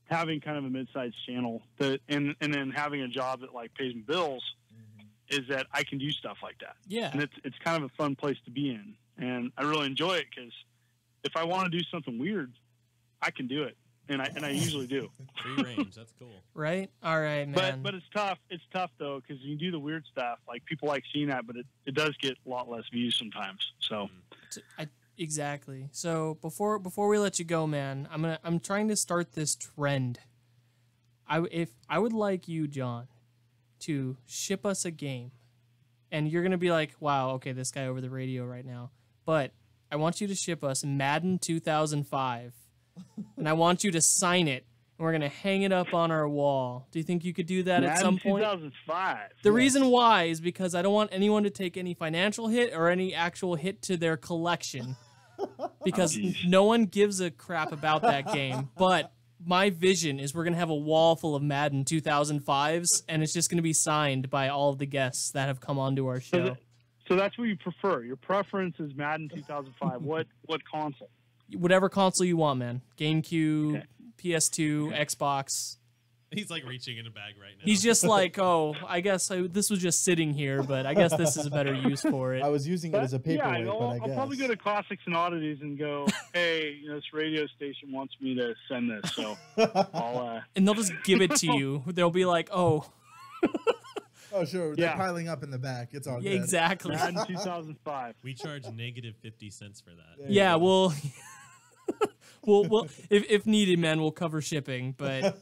having kind of a mid-sized channel and then having a job that like pays me bills is that I can do stuff like that. Yeah. And it's kind of a fun place to be in. And I really enjoy it because if I want to do something weird, I can do it. And I usually do. Free range. That's cool. Right? All right, man. But it's tough. It's tough though because you do the weird stuff. Like people like seeing that, but it does get a lot less views sometimes. So Exactly. So before we let you go, man, I'm trying to start this trend. I would like you, John, to ship us a game, and you're gonna be like, wow, okay, this guy over the radio right now, but I want you to ship us Madden 2005, and I want you to sign it, and we're gonna hang it up on our wall. Do you think you could do that at some point? 2005. The reason why is because I don't want anyone to take any financial hit or any actual hit to their collection. Because no one gives a crap about that game. But my vision is we're going to have a wall full of Madden 2005s, and it's just going to be signed by all of the guests that have come onto our show. So that's what you prefer. Your preference is Madden 2005. What console? Whatever console you want, man. GameCube, Okay. PS2, Xbox. He's like reaching in a bag right now. He's just like, oh, I guess this was just sitting here, but I guess this is a better use for it. I was using it as a paperweight, but I guess. I'll probably go to Classics and Oddities and go, hey, this radio station wants me to send this, so I'll. And they'll just give it to you. They'll be like, oh. Oh, sure. They're Yeah. piling up in the back. It's all Yeah, good. exactly. Madden 2005. We charge negative 50 cents for that. There you Yeah, go. we'll if needed, man, we'll cover shipping. But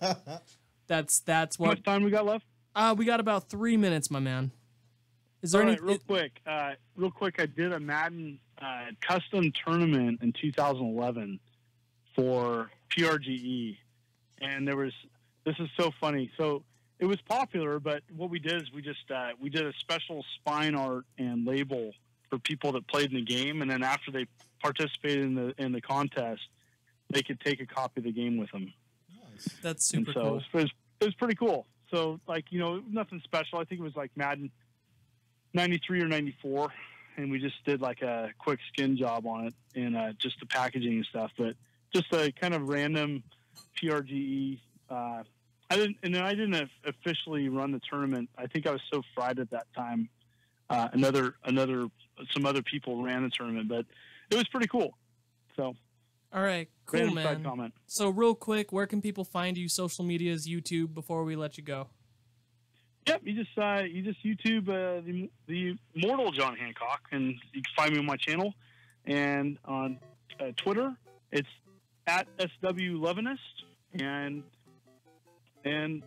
that's How what much time we got left? we got about 3 minutes, my man. Is there All any? right, real quick. I did a Madden custom tournament in 2011 for PRGE, and this is so funny. So it was popular, but what we did is we did a special spine art and label for people that played in the game, and then after they participated in the contest, they could take a copy of the game with them. That's And super so cool. it was pretty cool. So nothing special. I think it was like Madden 93 or 94, and we just did like a quick skin job on it and just the packaging and stuff. But just a kind of random PRGE. I didn't officially run the tournament. I think I was so fried at that time. Some other people ran the tournament, but it was pretty cool. So All right, cool, random side man. comment. So real quick, where can people find you? Social medias, YouTube. Before we let you go. Yep, you just YouTube the immortal John Hancock, and you can find me on my channel and on Twitter. It's at SWLevinist, and I'm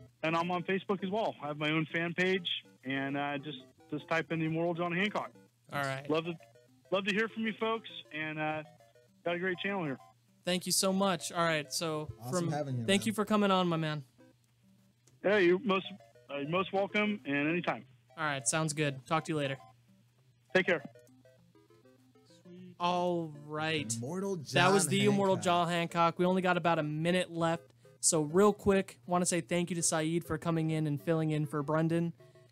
on Facebook as well. I have my own fan page, and just type in the Immortal John Hancock. All right. Love to hear from you folks, and got a great channel here. Thank you so much. All right, so Awesome having you, thank man. you for coming on, my man. Yeah, you're most welcome, and anytime. All right, sounds good. Talk to you later. Take care. All right. Immortal John That was the Immortal Hancock. John Hancock. We only got about a minute left. So real quick, want to say thank you to Saeed for coming in and filling in for Brendan.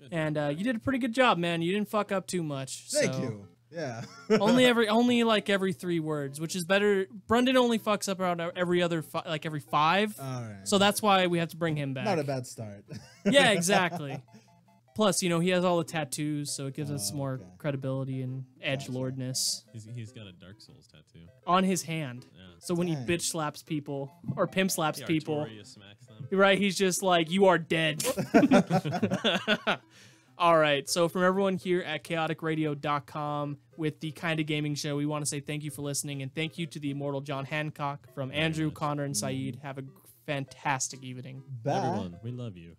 And you did a pretty good job, man. You didn't fuck up too much. Thank so. you. Yeah. only like every 3 words, which is better. Brendan only fucks up around every other every 5. All right. So that's why we have to bring him back. Not a bad start. Yeah, exactly. Plus, you know, he has all the tattoos, so it gives us more okay. credibility and edgelordness He's got a Dark Souls tattoo. on his hand. Yeah. So when he Dang. bitch slaps people or pimp slaps The people, Artoria smacks them. right? He's just like, you are dead. All right. So from everyone here at chaoticradio.com with the Kinda Gaming Show, we want to say thank you for listening, and thank you to the Immortal John Hancock from Andrew, much. Connor, and Saeed. Have a fantastic evening. Bye. Everyone, we love you.